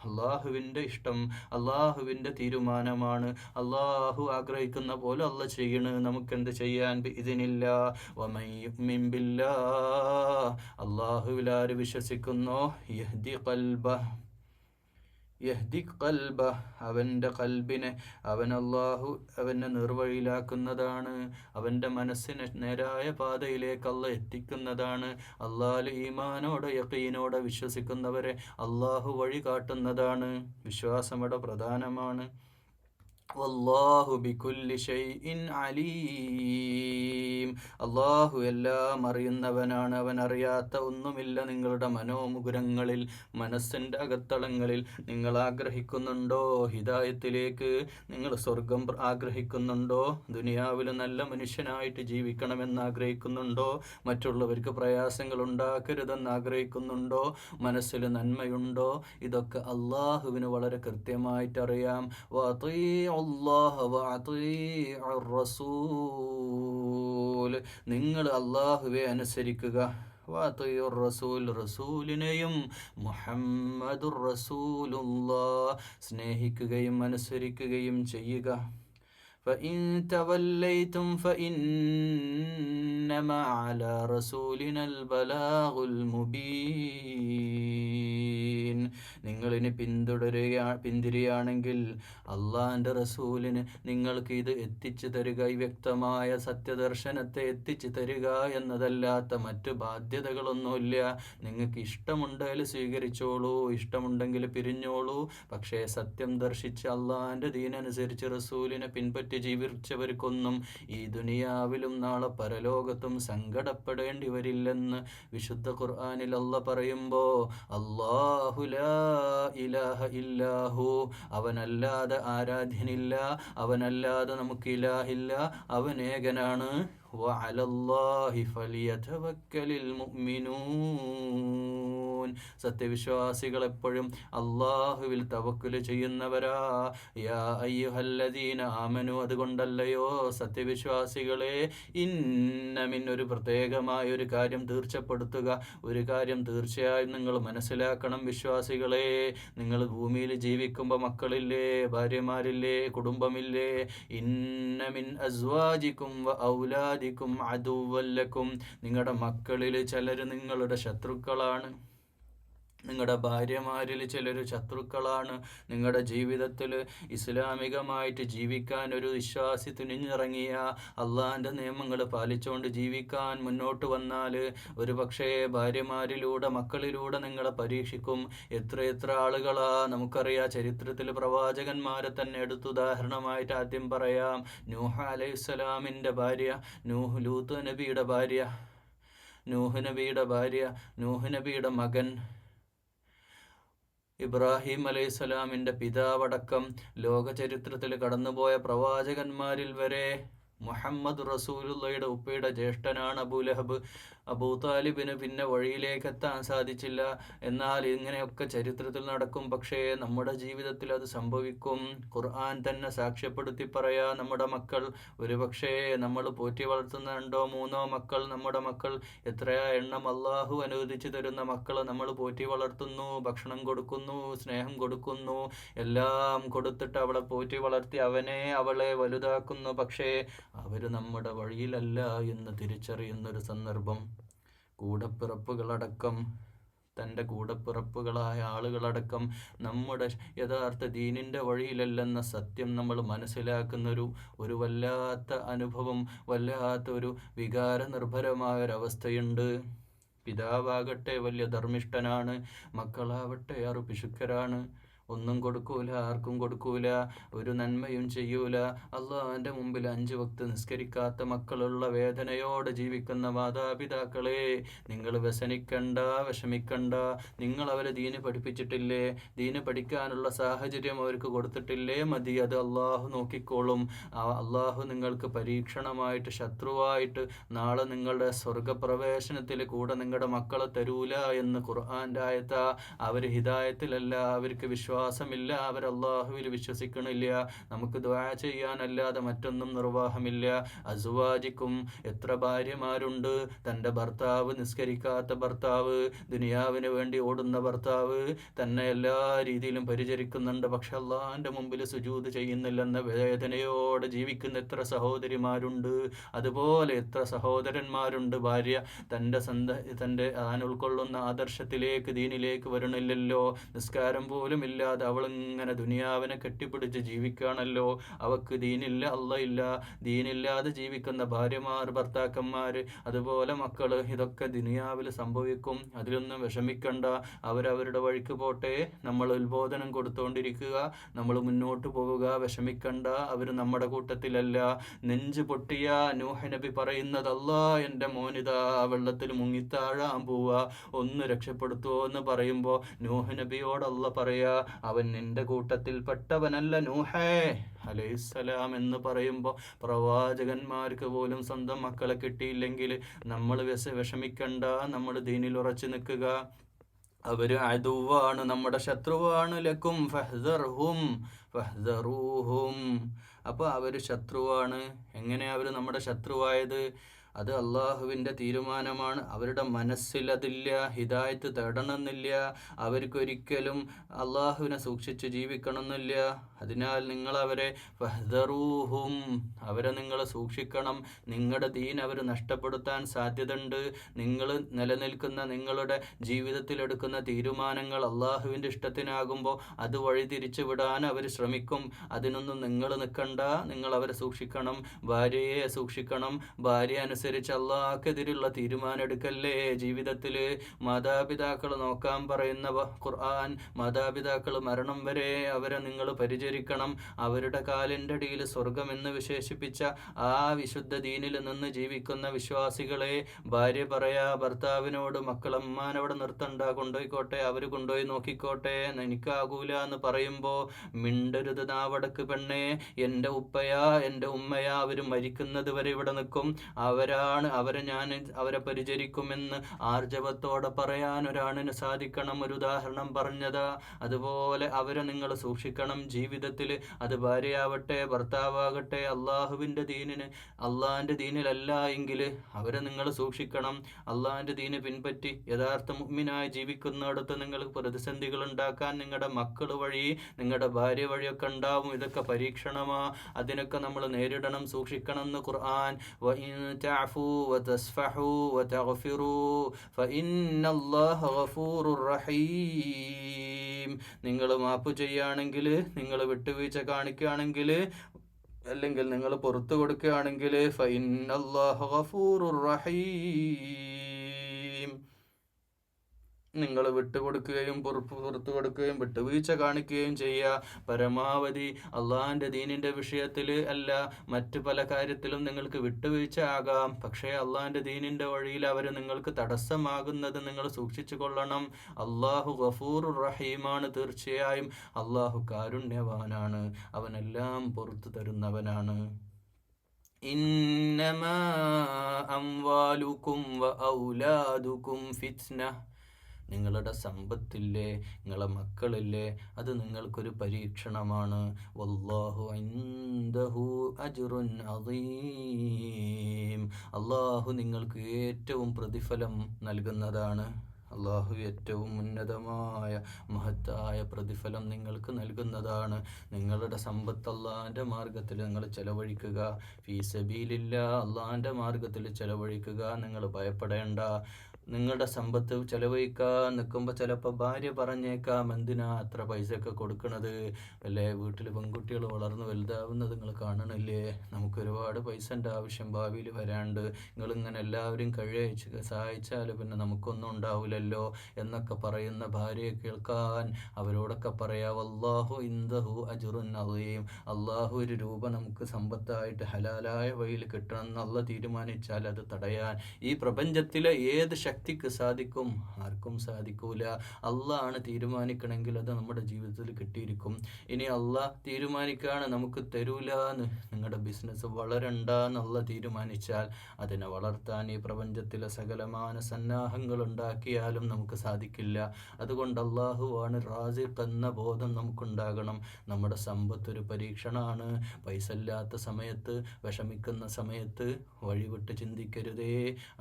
അള്ളാഹുവിൻ്റെ ഇഷ്ടം, അള്ളാഹുവിൻ്റെ തീരുമാനമാണ്. അള്ളാഹു ആഗ്രഹിക്കുന്ന പോലെ അള്ളാഹ് ചെയ്യണ്, നമുക്കെന്ത് ചെയ്യാൻ? ബിഇദ്നില്ല. വമൻ യുഅ്മിൻ ബില്ലാഹ്, അള്ളാഹുവിൽ ആര് വിശ്വസിക്കുന്നോ, യഹ്ദി ഖൽബ, അവൻ്റെ കൽബിനെ അവനെ നിർവഴിയിലാക്കുന്നതാണ്. അവൻ്റെ മനസ്സിനെ നേരായ പാതയിലേക്ക് അള്ളാഹ് എത്തിക്കുന്നതാണ്. അള്ളാഹ് ഈമാനോടെ യഖീനോടെ വിശ്വസിക്കുന്നവരെ അള്ളാഹു വഴി കാട്ടുന്നതാണ്. വിശ്വാസം ഇവിടെ പ്രധാനമാണ്. വല്ലാഹു ബികുല്ലി ഷൈഇൻ അലീം, അള്ളാഹു എല്ലാം അറിയുന്നവനാണ്. അവൻ അറിയാത്ത ഒന്നുമില്ല. നിങ്ങളുടെ മനോമുകുരങ്ങളിൽ, മനസ്സിൻ്റെ അകത്തളങ്ങളിൽ നിങ്ങൾ ആഗ്രഹിക്കുന്നുണ്ടോ ഹിദായത്തിലേക്ക്? നിങ്ങൾ സ്വർഗം ആഗ്രഹിക്കുന്നുണ്ടോ? ദുനിയാവിൽ നല്ല മനുഷ്യനായിട്ട് ജീവിക്കണമെന്ന് ആഗ്രഹിക്കുന്നുണ്ടോ? മറ്റുള്ളവർക്ക് പ്രയാസങ്ങൾ ഉണ്ടാക്കരുതെന്ന് ആഗ്രഹിക്കുന്നുണ്ടോ? മനസ്സിൽ നന്മയുണ്ടോ? ഇതൊക്കെ അള്ളാഹുവിന് വളരെ കൃത്യമായിട്ടറിയാം. നിങ്ങൾ അള്ളാഹുവെ അനുസരിക്കുക. റസൂലിനെയും മുഹമ്മദുർ റസൂലുള്ളാഹ് സ്നേഹിക്കുകയും അനുസരിക്കുകയും ചെയ്യുക. فإن توليتم فإنما على رسولنا البلاغ المبين. നിങ്ങളിനി പിന്തിരിയാണെങ്കിൽ അള്ളാഹിൻ്റെ റസൂലിന് നിങ്ങൾക്ക് ഇത് എത്തിച്ചു തരിക, ഈ വ്യക്തമായ സത്യദർശനത്തെ എത്തിച്ചു തരിക എന്നതല്ലാത്ത മറ്റു ബാധ്യതകളൊന്നുമില്ല. നിങ്ങൾക്ക് ഇഷ്ടമുണ്ടെങ്കിൽ സ്വീകരിച്ചോളൂ, ഇഷ്ടമുണ്ടെങ്കിൽ പിരിഞ്ഞോളൂ. പക്ഷേ സത്യം ദർശിച്ച് അള്ളാഹിൻ്റെ ദീനനുസരിച്ച് റസൂലിനെ പിൻപറ്റി ജീവിച്ചവർക്കൊന്നും ഈ ദുനിയാവിലും നാളെ പരലോകത്തും സങ്കടപ്പെടേണ്ടി വരില്ലെന്ന് വിശുദ്ധ ഖുർആനിൽ അള്ളാഹ് പറയുമ്പോൾ, അല്ലാഹു ലാ ഇലാഹ ഇല്ലാഹു, അവനല്ലാതെ ആരാധ്യനില്ല, അവനല്ലാതെ നമുക്ക് ഇലാഹില്ല, അവൻ ഏകനാണ്. വഅലല്ലാഹി ഫലിയതവക്കലിൽ മുഅ്മിനൂൻ, സത്യവിശ്വാസികൾ എപ്പോഴും അള്ളാഹുവിൽ തവക്കുല് ചെയ്യുന്നവരാ. യാ അയ്യുഹല്ലദീന ആമനു, അതുകൊണ്ടല്ലയോ സത്യവിശ്വാസികളെ, ഇന്നമിൻ, ഒരു പ്രത്യേകമായ ഒരു കാര്യം തീർച്ചപ്പെടുത്തുക, ഒരു കാര്യം തീർച്ചയായും നിങ്ങൾ മനസ്സിലാക്കണം വിശ്വാസികളെ. നിങ്ങൾ ഭൂമിയിൽ ജീവിക്കുമ്പോൾ മക്കളില്ലേ, ഭാര്യമാരില്ലേ, കുടുംബമില്ലേ? ഇന്നമിൻ അസ്വാജിക്കും വ ഔലാദിക്കും അദുവ്വല്ലക്കും, നിങ്ങളുടെ മക്കളിൽ ചിലർ നിങ്ങളുടെ ശത്രുക്കളാണ്, നിങ്ങളുടെ ഭാര്യമാരിൽ ചിലർ ശത്രുക്കളാണ്. നിങ്ങളുടെ ജീവിതത്തിൽ ഇസ്ലാമികമായിട്ട് ജീവിക്കാൻ ഒരു വിശ്വാസി തുനിഞ്ഞിറങ്ങിയ, അള്ളാഹിൻ്റെ നിയമങ്ങൾ പാലിച്ചുകൊണ്ട് ജീവിക്കാൻ മുന്നോട്ട് വന്നാൽ ഒരു പക്ഷേ ഭാര്യമാരിലൂടെ, മക്കളിലൂടെ നിങ്ങളെ പരീക്ഷിക്കും. എത്ര ആളുകളാ നമുക്കറിയാം. ചരിത്രത്തിൽ പ്രവാചകന്മാരെ തന്നെ എടുത്തുദാഹരണമായിട്ട് ആദ്യം പറയാം. നൂഹ് അലൈഹിസ്സലാമിൻ്റെ ഭാര്യ, ലൂത്ത് നബിയുടെ ഭാര്യ, നൂഹ് നബിയുടെ മകൻ ഇബ്രാഹിം അലൈഹിസ്സലാമിൻ്റെ പിതാവടക്കം ലോക ചരിത്രത്തിൽ കടന്നുപോയ പ്രവാചകന്മാരിൽ വരെ മുഹമ്മദ് റസൂലുള്ളയുടെ ഉപ്പയുടെ ജ്യേഷ്ഠനാണ് അബൂലഹബ്. അബൂ താലിബിന് പിന്നെ വഴിയിലേക്ക് എത്താൻ സാധിച്ചില്ല. എന്നാൽ ഇങ്ങനെയൊക്കെ ചരിത്രത്തിൽ നടക്കും. പക്ഷേ നമ്മുടെ ജീവിതത്തിൽ അത് സംഭവിക്കും. ഖുർആൻ തന്നെ സാക്ഷ്യപ്പെടുത്തി പറയാ, നമ്മുടെ മക്കൾ, ഒരു പക്ഷേ നമ്മൾ പോറ്റി വളർത്തുന്ന 2-3 മക്കൾ, നമ്മുടെ മക്കൾ എത്രയാ എണ്ണം അള്ളാഹു അനുവദിച്ചു തരുന്ന മക്കളെ നമ്മൾ പോറ്റി വളർത്തുന്നു, ഭക്ഷണം കൊടുക്കുന്നു, സ്നേഹം കൊടുക്കുന്നു, എല്ലാം കൊടുത്തിട്ട് അവളെ പോറ്റി വളർത്തി അവളെ വലുതാക്കുന്നു. പക്ഷേ അവർ നമ്മുടെ വഴിയിലല്ല എന്ന് തിരിച്ചറിയുന്നൊരു സന്ദർഭം. കൂടപ്പിറപ്പുകളടക്കം, തൻ്റെ കൂടപ്പിറപ്പുകളായ ആളുകളടക്കം നമ്മുടെ യഥാർത്ഥ ദീനിൻ്റെ വഴിയിലല്ലെന്ന സത്യം നമ്മൾ മനസ്സിലാക്കുന്നൊരു വല്ലാത്ത അനുഭവം, വല്ലാത്തൊരു വികാരനിർഭരമായൊരവസ്ഥയുണ്ട്. പിതാവാകട്ടെ വലിയ ധർമ്മിഷ്ഠനാണ്, മക്കളാവട്ടെ പിശുക്കരാണ്. ഒന്നും കൊടുക്കൂല, ആർക്കും കൊടുക്കൂല, ഒരു നന്മയും ചെയ്യൂല. അള്ളാഹുവിൻ്റെ മുമ്പിൽ 5 വക്ത് നിസ്കരിക്കാത്ത മക്കളുള്ള വേദനയോടെ ജീവിക്കുന്ന മാതാപിതാക്കളെ, നിങ്ങൾ വ്യസനിക്കണ്ട, വിഷമിക്കണ്ട. നിങ്ങൾ അവരെ ദീന് പഠിപ്പിച്ചിട്ടില്ലേ? ദീന് പഠിക്കാനുള്ള സാഹചര്യം അവർക്ക് കൊടുത്തിട്ടില്ലേ? മതി, അത് അള്ളാഹു നോക്കിക്കോളും. അള്ളാഹു നിങ്ങൾക്ക് പരീക്ഷണമായിട്ട്, ശത്രുവായിട്ട് നാളെ നിങ്ങളുടെ സ്വർഗപ്രവേശനത്തിൽ കൂടെ നിങ്ങളുടെ മക്കളെ തരൂല എന്ന് ഖുർആൻ്റെ ആയത്താ. അവർ ഹിദായത്തിലല്ല, അവർക്ക് വിശ്വാസമില്ല, അവർ അള്ളാഹുവിൽ വിശ്വസിക്കണില്ല. നമുക്ക് ദുആ ചെയ്യാനല്ലാതെ മറ്റൊന്നും നിർവാഹമില്ല. അസുവാജിക്കും, എത്ര ഭാര്യമാരുണ്ട്, തൻ്റെ ഭർത്താവ്, നിസ്കരിക്കാത്ത ഭർത്താവ്, ദുനിയാവിന് വേണ്ടി ഓടുന്ന ഭർത്താവ്, തന്നെ എല്ലാ രീതിയിലും പരിചരിക്കുന്നുണ്ട്, പക്ഷെ അള്ളാഹിൻ്റെ മുമ്പിൽ സുജൂദ് ചെയ്യുന്നില്ലെന്ന വേദനയോടെ ജീവിക്കുന്ന എത്ര സഹോദരിമാരുണ്ട്. അതുപോലെ എത്ര സഹോദരന്മാരുണ്ട്, ഭാര്യ തൻ്റെ താൻ ഉൾക്കൊള്ളുന്ന ആദർശത്തിലേക്ക്, ദീനിലേക്ക് വരണില്ലല്ലോ. നിസ്കാരം പോലും ഇല്ലാതെ അവളിങ്ങനെ ദുനിയാവിനെ കെട്ടിപ്പിടിച്ച് ജീവിക്കുകയാണല്ലോ. അവക്ക് ദീനില്ല, അള്ളയില്ല. ദീനില്ലാതെ ജീവിക്കുന്ന ഭാര്യമാർ, ഭർത്താക്കന്മാർ, അതുപോലെ മക്കൾ, ഇതൊക്കെ ദുനിയാവിൽ സംഭവിക്കും. അതിലൊന്നും വിഷമിക്കണ്ട. അവരവരുടെ വഴിക്ക് പോട്ടെ. നമ്മൾ ഉത്ബോധനം കൊടുത്തുകൊണ്ടിരിക്കുക, നമ്മൾ മുന്നോട്ട് പോവുക. വിഷമിക്കണ്ട, അവർ നമ്മുടെ കൂട്ടത്തിലല്ല. നെഞ്ച് പൊട്ടിയ നൂഹ് നബി പറയുന്നത്, അല്ലാ എൻ്റെ മോനിതാ വെള്ളത്തിൽ മുങ്ങിത്താഴാൻ പോവുക, ഒന്ന് രക്ഷപ്പെടുത്തുമോ എന്ന് പറയുമ്പോൾ നൂഹ് നബിയോട് അല്ലാഹ് പറയാ, അവൻ നിന്റെ കൂട്ടത്തിൽ പെട്ടവനല്ല നൂഹേ അലൈഹിസ്സലാം എന്ന് പറയുമ്പോൾ, പ്രവാചകന്മാർക്ക് പോലും സ്വന്തം മക്കളെ കിട്ടിയില്ലെങ്കിൽ നമ്മൾ വിഷമിക്കണ്ട. നമ്മൾ ദീനിൽ ഉറച്ചു നിൽക്കുക. അവർ അദുവാണ്, നമ്മുടെ ശത്രുവാണ്. ലക്കും ഫഹ്ദർഹും ഫഹ്ദറൂഹും. അപ്പോൾ അവർ ശത്രുവാണ്. എങ്ങനെയാണ് അവർ നമ്മുടെ ശത്രുവായത്? അത് അള്ളാഹുവിൻ്റെ തീരുമാനമാണ്. അവരുടെ മനസ്സിൽ അതില്ല, ഹിദായത്ത് തേടണമെന്നില്ല, അവർക്കൊരിക്കലും അള്ളാഹുവിനെ സൂക്ഷിച്ച് ജീവിക്കണമെന്നില്ല. അതിനാൽ നിങ്ങളവരെ ഫഹ്ദറൂഹും, അവരെ നിങ്ങൾ സൂക്ഷിക്കണം. നിങ്ങളുടെ ദീൻ അവർ നഷ്ടപ്പെടുത്താൻ സാധ്യതയുണ്ട്. നിങ്ങൾ നിലനിൽക്കുന്ന, നിങ്ങളുടെ ജീവിതത്തിലെടുക്കുന്ന തീരുമാനങ്ങൾ അള്ളാഹുവിൻ്റെ ഇഷ്ടത്തിനാകുമ്പോൾ അത് വഴിതിരിച്ചു വിടാൻ അവർ ശ്രമിക്കും. അതിനൊന്നും നിങ്ങൾ നിൽക്കണ്ട. നിങ്ങൾ അവരെ സൂക്ഷിക്കണം. ഭാര്യയെ സൂക്ഷിക്കണം. ഭാര്യ അനുസരിച്ച് അള്ളാഹ്ക്കെതിരുള്ള തീരുമാനം എടുക്കല്ലേ ജീവിതത്തിൽ. മാതാപിതാക്കൾ നോക്കാൻ പറയുന്ന ഖുർആൻ, മാതാപിതാക്കൾ മരണം വരെ അവരെ നിങ്ങൾ പരിചരിക്കണം. അവരുടെ കാലിൻ്റെ അടിയിൽ സ്വർഗം എന്ന് വിശേഷിപ്പിച്ച ആ വിശുദ്ധ ദീനിൽ നിന്ന് ജീവിക്കുന്ന വിശ്വാസികളെ, ഭാര്യ പറയാ ഭർത്താവിനോട്, മക്കളമ്മാനവിടെ നിർത്തണ്ട, കൊണ്ടുപോയിക്കോട്ടെ, അവർ കൊണ്ടുപോയി നോക്കിക്കോട്ടെ, എനിക്കാകൂല എന്ന് പറയുമ്പോൾ മിണ്ടരുത് നാവടക്ക് പെണ്ണേ. എൻ്റെ ഉപ്പയാ, എൻ്റെ ഉമ്മയാ, അവർ മരിക്കുന്നത് വരെ ഇവിടെ നിൽക്കും. അവരെ പരിചരിക്കുമെന്ന് ആർജവത്തോടെ പറയാൻ ഒരാണിന് സാധിക്കണം. ഒരു ഉദാഹരണം പറഞ്ഞതാ. അതുപോലെ അവരെ നിങ്ങൾ സൂക്ഷിക്കണം ജീവിതത്തിൽ. അത് ഭാര്യയാവട്ടെ, ഭർത്താവാകട്ടെ, അള്ളാഹുവിൻ്റെ ദീനിന്, അള്ളാഹിൻ്റെ ദീനിലല്ല എങ്കിൽ അവരെ നിങ്ങൾ സൂക്ഷിക്കണം. അള്ളാഹിൻ്റെ ദീന് പിൻപറ്റി യഥാർത്ഥ മുഅ്മിനായി ജീവിക്കുന്നിടത്ത് നിങ്ങൾക്ക് പ്രതിസന്ധികൾ ഉണ്ടാക്കാൻ നിങ്ങളുടെ മക്കൾ വഴി, നിങ്ങളുടെ ഭാര്യ വഴിയൊക്കെ ഉണ്ടാവും. ഇതൊക്കെ പരീക്ഷണമാ. അതിനൊക്കെ നമ്മൾ നേരിടണം, സൂക്ഷിക്കണം എന്ന് ഖുർആൻ. تعفوا وتصفحوا وتغفروا فإن الله غفور رحيم. നിങ്ങൾ മാപ്പ് ചെയ്യുകയാണെങ്കിൽ, നിങ്ങൾ വിട്ടുവീഴ്ച കാണിക്കുകയാണെങ്കിൽ, അല്ലെങ്കിൽ നിങ്ങൾ പുറത്തു കൊടുക്കുകയാണെങ്കിൽ, فإن الله غفور رحيم. നിങ്ങൾ വിട്ടുകൊടുക്കുകയും പുറത്തു കൊടുക്കുകയും വിട്ടുവീഴ്ച കാണിക്കുകയും ചെയ്യുക. പരമാവധി അള്ളാഹിൻ്റെ ദീനിൻ്റെ വിഷയത്തിൽ അല്ല, മറ്റു പല കാര്യത്തിലും നിങ്ങൾക്ക് വിട്ടുവീഴ്ച ആകാം. പക്ഷേ അള്ളാഹിൻ്റെ ദീനിൻ്റെ വഴിയിൽ അവർ നിങ്ങൾക്ക് തടസ്സമാകുന്നത് നിങ്ങൾ സൂക്ഷിച്ചു കൊള്ളണം. അള്ളാഹു ഗഫൂറുർ റഹീമാണ്. തീർച്ചയായും അള്ളാഹു കാരുണ്യവാനാണ്, അവനെല്ലാം പുറത്തു തരുന്നവനാണ്. ഇന്നമാ അംവാലുക്കും വ ഔലാദുക്കും ഫിത്ന. നിങ്ങളുടെ സമ്പത്തില്ലേ, നിങ്ങളെ മക്കളില്ലേ, അത് നിങ്ങൾക്കൊരു പരീക്ഷണമാണ്. വല്ലാഹു ഇൻദഹു അജ്റുൻ അദീം. അള്ളാഹു നിങ്ങൾക്ക് ഏറ്റവും പ്രതിഫലം നൽകുന്നതാണ്. അള്ളാഹു ഏറ്റവും ഉന്നതമായ മഹത്തായ പ്രതിഫലം നിങ്ങൾക്ക് നൽകുന്നതാണ്. നിങ്ങളുടെ സമ്പത്ത് അള്ളാഹിൻ്റെ മാർഗത്തിൽ നിങ്ങൾ ചെലവഴിക്കുക. ഫീ സബീലില്ലാ, അള്ളാഹിൻ്റെ മാർഗത്തിൽ ചെലവഴിക്കുക. നിങ്ങൾ ഭയപ്പെടേണ്ട. നിങ്ങളുടെ സമ്പത്ത് ചെലവഴിക്കാൻ നിൽക്കുമ്പോൾ ചിലപ്പോൾ ഭാര്യ പറഞ്ഞേക്കാം, എന്തിനാ അത്ര പൈസയൊക്കെ കൊടുക്കണത്, അല്ലേ വീട്ടിൽ പെൺകുട്ടികൾ വളർന്ന് വലുതാവുന്നത് നിങ്ങൾ കാണണില്ലേ, നമുക്ക് ഒരുപാട് പൈസൻ്റെ ആവശ്യം ഭാവിയിൽ വരാണ്ട്, നിങ്ങളിങ്ങനെ എല്ലാവരും കഴിയച്ച് സഹായിച്ചാൽ പിന്നെ നമുക്കൊന്നും ഉണ്ടാവില്ലല്ലോ എന്നൊക്കെ പറയുന്ന ഭാര്യയെ കേൾക്കാൻ അവരോടൊക്കെ പറയാം, വല്ലാഹു ഇൻദഹു അജ്റുൻ അളീം, അള്ളാഹു ഒരു രൂപ നമുക്ക് സമ്പത്തായിട്ട് ഹലാലായ വഴിയിൽ കിട്ടണം എന്നുള്ള തീരുമാനിച്ചാൽ അത് തടയാൻ ഈ പ്രപഞ്ചത്തിലെ ഏത് ശക്തിക്ക് സാധിക്കും? ആർക്കും സാധിക്കൂല. അള്ളാഹ് ആണ് തീരുമാനിക്കണമെങ്കിൽ അത് നമ്മുടെ ജീവിതത്തിൽ കിട്ടിയിരിക്കും. ഇനി അള്ളാഹ് തീരുമാനിക്കുകയാണ് നമുക്ക് തരൂല എന്ന്, നിങ്ങളുടെ ബിസിനസ് വളരണ്ട എന്നുള്ള തീരുമാനിച്ചാൽ അതിനെ വളർത്താൻ ഈ പ്രപഞ്ചത്തിലെ സകലമാന സന്നാഹങ്ങൾ ഉണ്ടാക്കിയാലും നമുക്ക് സാധിക്കില്ല. അതുകൊണ്ട് അള്ളാഹുവാണ് റാസിഖ് എന്ന ബോധം നമുക്കുണ്ടാകണം. നമ്മുടെ സമ്പത്ത് ഒരു പരീക്ഷണമാണ്. പൈസ ഇല്ലാത്ത സമയത്ത്, വിഷമിക്കുന്ന സമയത്ത് വഴിവിട്ട് ചിന്തിക്കരുതേ.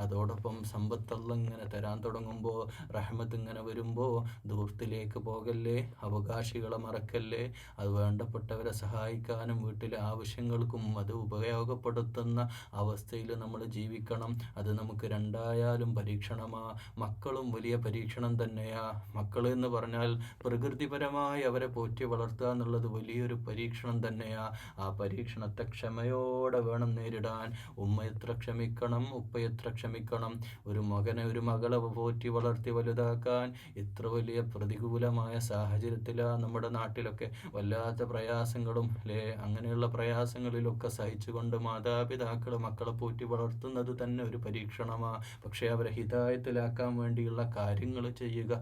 അതോടൊപ്പം സമ്പത്തല്ല ഇങ്ങനെ തരാൻ തുടങ്ങുമ്പോൾ, റഹ്മത്ത് ഇങ്ങനെ വരുമ്പോൾ ദൂരത്തിലേക്ക് പോകല്ലേ, അവകാശികളെ മറക്കല്ലേ. അത് വേണ്ടപ്പെട്ടവരെ സഹായിക്കാനും വീട്ടിലെ ആവശ്യങ്ങൾക്കും അത് ഉപയോഗപ്പെടുത്തുന്ന അവസ്ഥയിൽ നമ്മൾ ജീവിക്കണം. അത് നമുക്ക് രണ്ടായാലും പരീക്ഷണമാ. മക്കളും വലിയ പരീക്ഷണം തന്നെയാ. മക്കൾ എന്ന് പറഞ്ഞാൽ പ്രകൃതിപരമായി അവരെ പോറ്റി വളർത്തുക എന്നുള്ളത് വലിയൊരു പരീക്ഷണം തന്നെയാ. ആ പരീക്ഷണത്തെ ക്ഷമയോടെ വേണം നേരിടാൻ. ഉമ്മ എത്ര ക്ഷമിക്കണം, ഉപ്പ എത്ര ക്ഷമിക്കണം. ഒരു മകനെ ഒരു മകളെ പോറ്റി വളർത്തി വലുതാക്കാൻ എത്ര വലിയ പ്രതികൂലമായ സാഹചര്യത്തിലാണ് നമ്മുടെ നാട്ടിലൊക്കെ വല്ലാത്ത പ്രയാസങ്ങളും അല്ലേ. അങ്ങനെയുള്ള പ്രയാസങ്ങളിലൊക്കെ സഹിച്ചുകൊണ്ട് മാതാപിതാക്കൾ മക്കളെ പോറ്റി വളർത്തുന്നത് തന്നെ ഒരു പരീക്ഷണമാണ്. പക്ഷേ അവരെ ഹിദായത്തിലാക്കാൻ വേണ്ടിയുള്ള കാര്യങ്ങൾ ചെയ്യുക,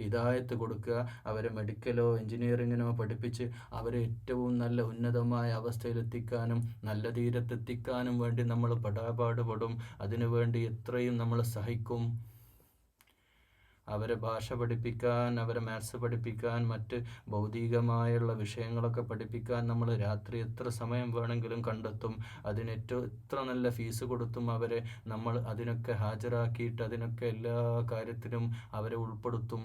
ഹിദായത്ത് കൊടുക്കുക, അവരെ മെഡിക്കലോ എഞ്ചിനീയറിങ്ങിനോ പഠിപ്പിച്ച് അവരെ ഏറ്റവും നല്ല ഉന്നതമായ അവസ്ഥയിലെത്തിക്കാനും നല്ല തീരത്തെത്തിക്കാനും വേണ്ടി നമ്മൾ പെടാപാടുപെടും. അതിനുവേണ്ടി എത്രയും നമ്മൾ സഹിക്കും. അവരെ ഭാഷ പഠിപ്പിക്കാൻ, അവരെ മാത്സ് പഠിപ്പിക്കാൻ, മറ്റ് ഭൗതികമായുള്ള വിഷയങ്ങളൊക്കെ പഠിപ്പിക്കാൻ നമ്മൾ രാത്രി എത്ര സമയം വേണമെങ്കിലും കണ്ടെത്തും. എത്ര നല്ല ഫീസ് കൊടുത്തും അവരെ നമ്മൾ അതിനൊക്കെ ഹാജരാക്കിയിട്ട് അതിനൊക്കെ എല്ലാ കാര്യത്തിനും അവരെ ഉൾപ്പെടുത്തും.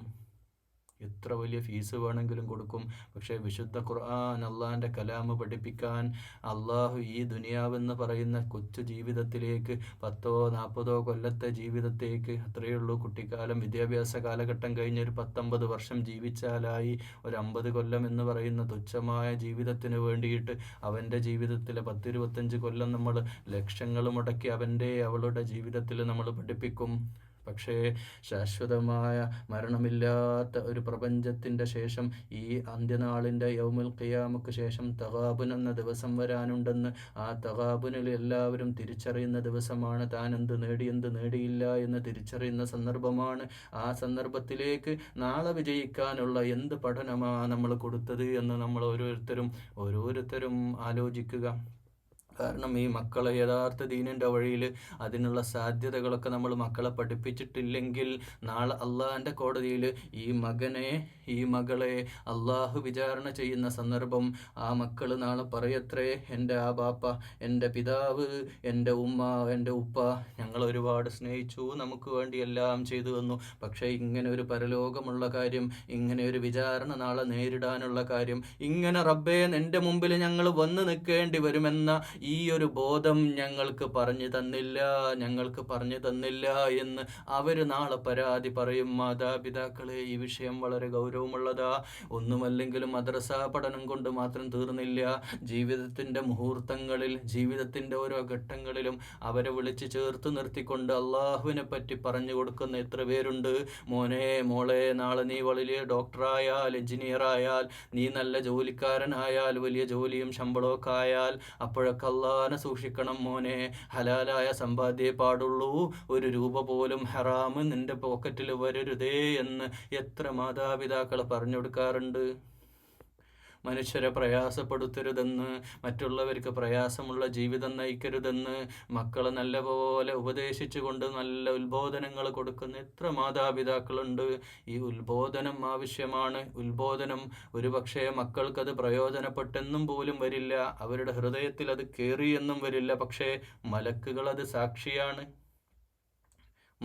എത്ര വലിയ ഫീസ് വേണമെങ്കിലും കൊടുക്കും. പക്ഷേ വിശുദ്ധ ഖുർആൻ, അള്ളാഹിൻ്റെ കലാമ് പഠിപ്പിക്കാൻ, അള്ളാഹു ഈ ദുനിയാവെന്ന് പറയുന്ന കൊച്ചു ജീവിതത്തിലേക്ക് 10-40 കൊല്ലത്തെ ജീവിതത്തേക്ക്, അത്രയേ ഉള്ളൂ കുട്ടിക്കാലം, വിദ്യാഭ്യാസ കാലഘട്ടം കഴിഞ്ഞ് ഒരു 19 വർഷം ജീവിച്ചാലായി. ഒരു 50 കൊല്ലം എന്ന് പറയുന്ന തുച്ഛമായ ജീവിതത്തിന് വേണ്ടിയിട്ട് അവൻ്റെ ജീവിതത്തിലെ 10-25 കൊല്ലം നമ്മൾ ലക്ഷങ്ങൾ മുടക്കി അവളുടെ ജീവിതത്തിൽ നമ്മൾ പഠിപ്പിക്കും. പക്ഷേ ശാശ്വതമായ മരണമില്ലാത്ത ഒരു പ്രപഞ്ചത്തിൻ്റെ ശേഷം, ഈ അന്ത്യനാളിൻ്റെ യൗമുൽ ഖിയാമക്ക് ശേഷം തഗാബുൻ എന്ന ദിവസം വരാനുണ്ടെന്ന്. ആ തഗാബുനിൽ എല്ലാവരും തിരിച്ചറിയുന്ന ദിവസമാണ്. താൻ എന്ത് നേടി എന്ത് നേടിയില്ല എന്ന് തിരിച്ചറിയുന്ന സന്ദർഭമാണ്. ആ സന്ദർഭത്തിലേക്ക് നാളെ വിജയിക്കാനുള്ള എന്ത് പഠനമാണ് നമ്മൾ കൊടുത്തത് എന്ന് നമ്മൾ ഓരോരുത്തരും ആലോചിക്കുക. കാരണം ഈ മക്കളെ യഥാർത്ഥ ദീനിൻ്റെ വഴിയിൽ അതിനുള്ള സാധ്യതകളൊക്കെ നമ്മൾ മക്കളെ പഠിപ്പിച്ചിട്ടില്ലെങ്കിൽ നാളെ അള്ളാഹിൻ്റെ കോടതിയിൽ ഈ മകളെ അള്ളാഹു വിചാരണ ചെയ്യുന്ന സന്ദർഭം ആ മക്കൾ നാളെ പറയത്രേ, എൻ്റെ ആ ബാപ്പ, എൻ്റെ പിതാവ്, എൻ്റെ ഉമ്മ, എൻ്റെ ഉപ്പ ഞങ്ങൾ ഒരുപാട് സ്നേഹിച്ചു, നമുക്ക് വേണ്ടി എല്ലാം ചെയ്തു തന്നു. പക്ഷേ ഇങ്ങനെ ഒരു പരലോകമുള്ള കാര്യം, ഇങ്ങനെ ഒരു വിചാരണ നാളെ നേരിടാനുള്ള കാര്യം, ഇങ്ങനെ റബ്ബേ എൻ്റെ മുമ്പിൽ ഞങ്ങൾ വന്ന് നിൽക്കേണ്ടി വരുമെന്ന ഈ ഒരു ബോധം ഞങ്ങൾക്ക് പറഞ്ഞു തന്നില്ല എന്ന് അവർ നാളെ പരാതി പറയും. മാതാപിതാക്കളെ, ഈ വിഷയം വളരെ ഗൗരവമുള്ളതാ. ഒന്നുമല്ലെങ്കിലും മദ്രസ പഠനം കൊണ്ട് മാത്രം തീർന്നില്ല. ജീവിതത്തിൻ്റെ മുഹൂർത്തങ്ങളിൽ, ജീവിതത്തിൻ്റെ ഓരോ ഘട്ടങ്ങളിലും അവരെ വിളിച്ച് ചേർത്ത് നിർത്തിക്കൊണ്ട് അള്ളാഹുവിനെ പറ്റി പറഞ്ഞു കൊടുക്കുന്ന എത്ര പേരുണ്ട്. മോനെ, മോളെ, നാളെ നീ വലിയ ഡോക്ടറായാൽ, എഞ്ചിനീയറായാൽ, നീ നല്ല ജോലിക്കാരനായാൽ, വലിയ ജോലിയും ശമ്പളമൊക്കെ ആയാൽ, അപ്പോഴൊക്കെ അള്ളാഹിനെ സൂക്ഷിക്കണം മോനെ. ഹലാലായ സമ്പാദ്യേ പാടുള്ളൂ. ഒരു രൂപ പോലും ഹറാമ് നിന്റെ പോക്കറ്റിൽ വരരുതേ എന്ന് എത്ര മാതാപിതാക്കൾ പറഞ്ഞു കൊടുക്കാറുണ്ട്. മനുഷ്യരെ പ്രയാസപ്പെടുത്തരുതെന്ന്, മറ്റുള്ളവർക്ക് പ്രയാസമുള്ള ജീവിതം നയിക്കരുതെന്ന് മക്കളെ നല്ലപോലെ ഉപദേശിച്ചുകൊണ്ട് നല്ല ഉത്ബോധനങ്ങൾ കൊടുക്കുന്ന എത്ര മാതാപിതാക്കളുണ്ട്. ഈ ഉത്ബോധനം ആവശ്യമാണ്. ഉത്ബോധനം ഒരുപക്ഷെ മക്കൾക്കത് പ്രയോജനപ്പെട്ടെന്നും പോലും വരില്ല, അവരുടെ ഹൃദയത്തിൽ അത് കയറിയെന്നും വരില്ല. പക്ഷേ മലക്കുകൾ അത് സാക്ഷിയാണ്.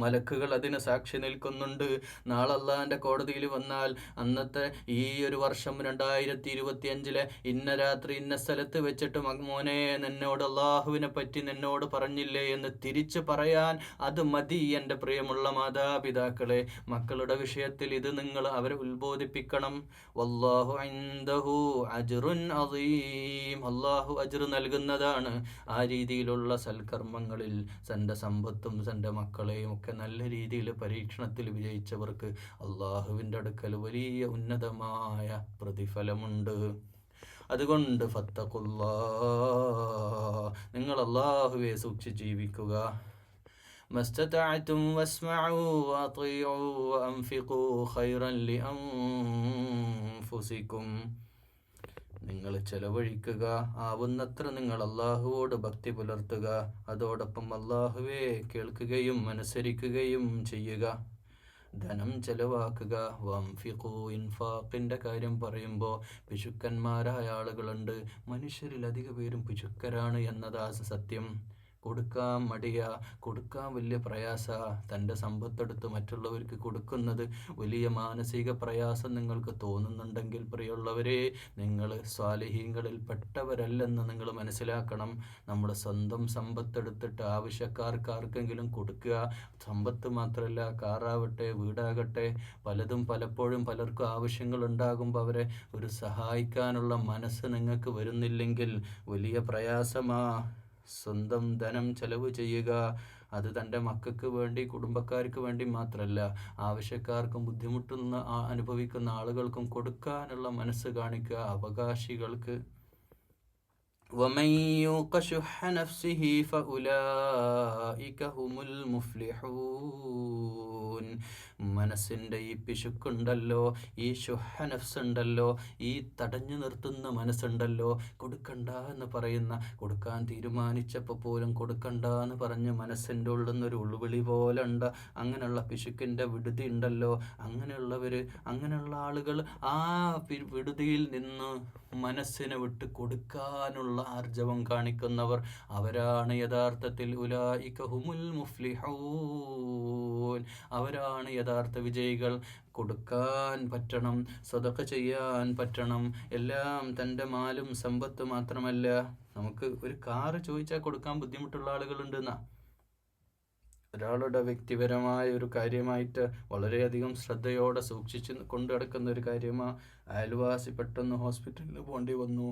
മലക്കുകൾ അതിന് സാക്ഷി നിൽക്കുന്നുണ്ട്. നാളെ അള്ളാഹിൻ്റെ കോടതിയിൽ വന്നാൽ അന്നത്തെ ഈ ഒരു വർഷം 2025 ഇന്ന രാത്രി ഇന്ന സ്ഥലത്ത് വെച്ചിട്ട് മോനെ നിന്നോട് അള്ളാഹുവിനെ പറ്റി നിന്നോട് പറഞ്ഞില്ലേ എന്ന് തിരിച്ചു പറയാൻ അത് മതി. എൻ്റെ പ്രിയമുള്ള മാതാപിതാക്കളെ, മക്കളുടെ വിഷയത്തിൽ ഇത് നിങ്ങൾ അവരെ ഉത്ബോധിപ്പിക്കണം. വല്ലാഹു ഇൻദഹു അജ്റുൻ അദീം. അള്ളാഹു അജ്ർ നൽകുന്നതാണ്. ആ രീതിയിലുള്ള സൽക്കർമ്മങ്ങളിൽ തൻ്റെ സമ്പത്തും തൻ്റെ മക്കളെയും ഒക്കെ നല്ല രീതിയിൽ പരീക്ഷണത്തിൽ വിജയിച്ചവർക്ക് അള്ളാഹുവിൻ്റെ അടുക്കൽ വലിയ ഉന്നതമായ പ്രതിഫലമുണ്ട്. അതുകൊണ്ട് ഫത്തഖുല്ലാഹ്, നിങ്ങൾ അള്ളാഹുവെ സൂക്ഷിച്ച് ജീവിക്കുക. മസ്തതഅതും വസ്മഉ വഅതിഉ വഅൻഫിഖു ഖൈറൻ ലിഅൻഫുസികും. നിങ്ങൾ ചെലവഴിക്കുക, ആവുന്നത്ര നിങ്ങൾ അള്ളാഹുവോട് ഭക്തി പുലർത്തുക, അതോടൊപ്പം അള്ളാഹുവെ കേൾക്കുകയും അനുസരിക്കുകയും ചെയ്യുക. ധനം ചെലവാക്കുക. വംഫിഖു, ഇൻഫാഖിൻ്റെ കാര്യം പറയുമ്പോൾ പിശുക്കന്മാരായ ആളുകളുണ്ട്. മനുഷ്യരിൽ അധിക പേരും പിശുക്കരാണ് എന്നതാ സത്യം. കൊടുക്കാൻ മടിയ, കൊടുക്കാൻ വലിയ പ്രയാസ. തൻ്റെ സമ്പത്തെടുത്ത് മറ്റുള്ളവർക്ക് കൊടുക്കുന്നത് വലിയ മാനസിക പ്രയാസം നിങ്ങൾക്ക് തോന്നുന്നുണ്ടെങ്കിൽ പ്രിയമുള്ളവരെ, നിങ്ങൾ സ്വാലിഹീങ്ങളിൽ പെട്ടവരല്ലെന്ന് നിങ്ങൾ മനസ്സിലാക്കണം. നമ്മുടെ സ്വന്തം സമ്പത്തെടുത്തിട്ട് ആവശ്യക്കാർക്കാർക്കെങ്കിലും കൊടുക്കുക. സമ്പത്ത് മാത്രമല്ല, കാറാവട്ടെ വീടാകട്ടെ പലതും പലപ്പോഴും പലർക്കും ആവശ്യങ്ങളുണ്ടാകുമ്പോൾ അവരെ ഒരു സഹായിക്കാനുള്ള മനസ്സ് നിങ്ങൾക്ക് വരുന്നില്ലെങ്കിൽ വലിയ പ്രയാസമാ. സ്വന്തം ധനം ചെലവ് ചെയ്യുക. അത് തൻ്റെ മക്കൾക്ക് വേണ്ടി കുടുംബക്കാർക്ക് വേണ്ടി മാത്രമല്ല, ആവശ്യക്കാർക്കും ബുദ്ധിമുട്ടുന്ന അനുഭവിക്കുന്ന ആളുകൾക്കും കൊടുക്കാനുള്ള മനസ്സ് കാണിക്കുക, അവകാശികൾക്ക്. وَمَنْ يُوقَ شُحَّ نَفْسِهِ فَأُولَئِكَ هُمُ الْمُفْلِحُونَ. മനസ്സിൻ്റെ ഈ പിശുക്കുണ്ടല്ലോ, ഈ ശുഹ നഫ്സുണ്ടല്ലോ, ഈ തടഞ്ഞു നിർത്തുന്ന മനസ്സുണ്ടല്ലോ, കൊടുക്കണ്ട എന്ന് പറയുന്ന, കൊടുക്കാൻ തീരുമാനിച്ചപ്പോൾ പോലും കൊടുക്കണ്ട എന്ന് പറഞ്ഞ് മനസ്സിൻ്റെ ഉള്ളിൽ നിന്നൊരു ഉൾവിളി പോലെ ഉണ്ട്. അങ്ങനെയുള്ള പിശുക്കിൻ്റെ വിടുതി ഉണ്ടല്ലോ. അങ്ങനെയുള്ള ആളുകൾ ആ വിടുതിയിൽ നിന്ന് മനസ്സിനെ വിട്ട് കൊടുക്കാനുള്ള ആർജവം കാണിക്കുന്നവർ, അവരാണ് യഥാർത്ഥത്തിൽ ഉലൈക ഹുമുൽ മുഫ്ലിഹൂൻ, അവരാണ് യഥാർത്ഥ വിജയികൾ. കൊടുക്കാൻ പറ്റണം, സദഖ ചെയ്യാൻ പറ്റണം. എല്ലാം തൻ്റെ മാലും സമ്പത്ത് മാത്രമല്ല. നമുക്ക് ഒരു കാറ് ചോദിച്ചാൽ കൊടുക്കാൻ ബുദ്ധിമുട്ടുള്ള ആളുകളുണ്ടെന്നാ. ഒരാളുടെ വ്യക്തിപരമായ ഒരു കാര്യമായിട്ട് വളരെയധികം ശ്രദ്ധയോടെ സൂക്ഷിച്ച് കൊണ്ടു നടക്കുന്ന ഒരു കാര്യമാണ്. അയൽവാസി പെട്ടെന്ന് ഹോസ്പിറ്റലിൽ പോകേണ്ടി വന്നു,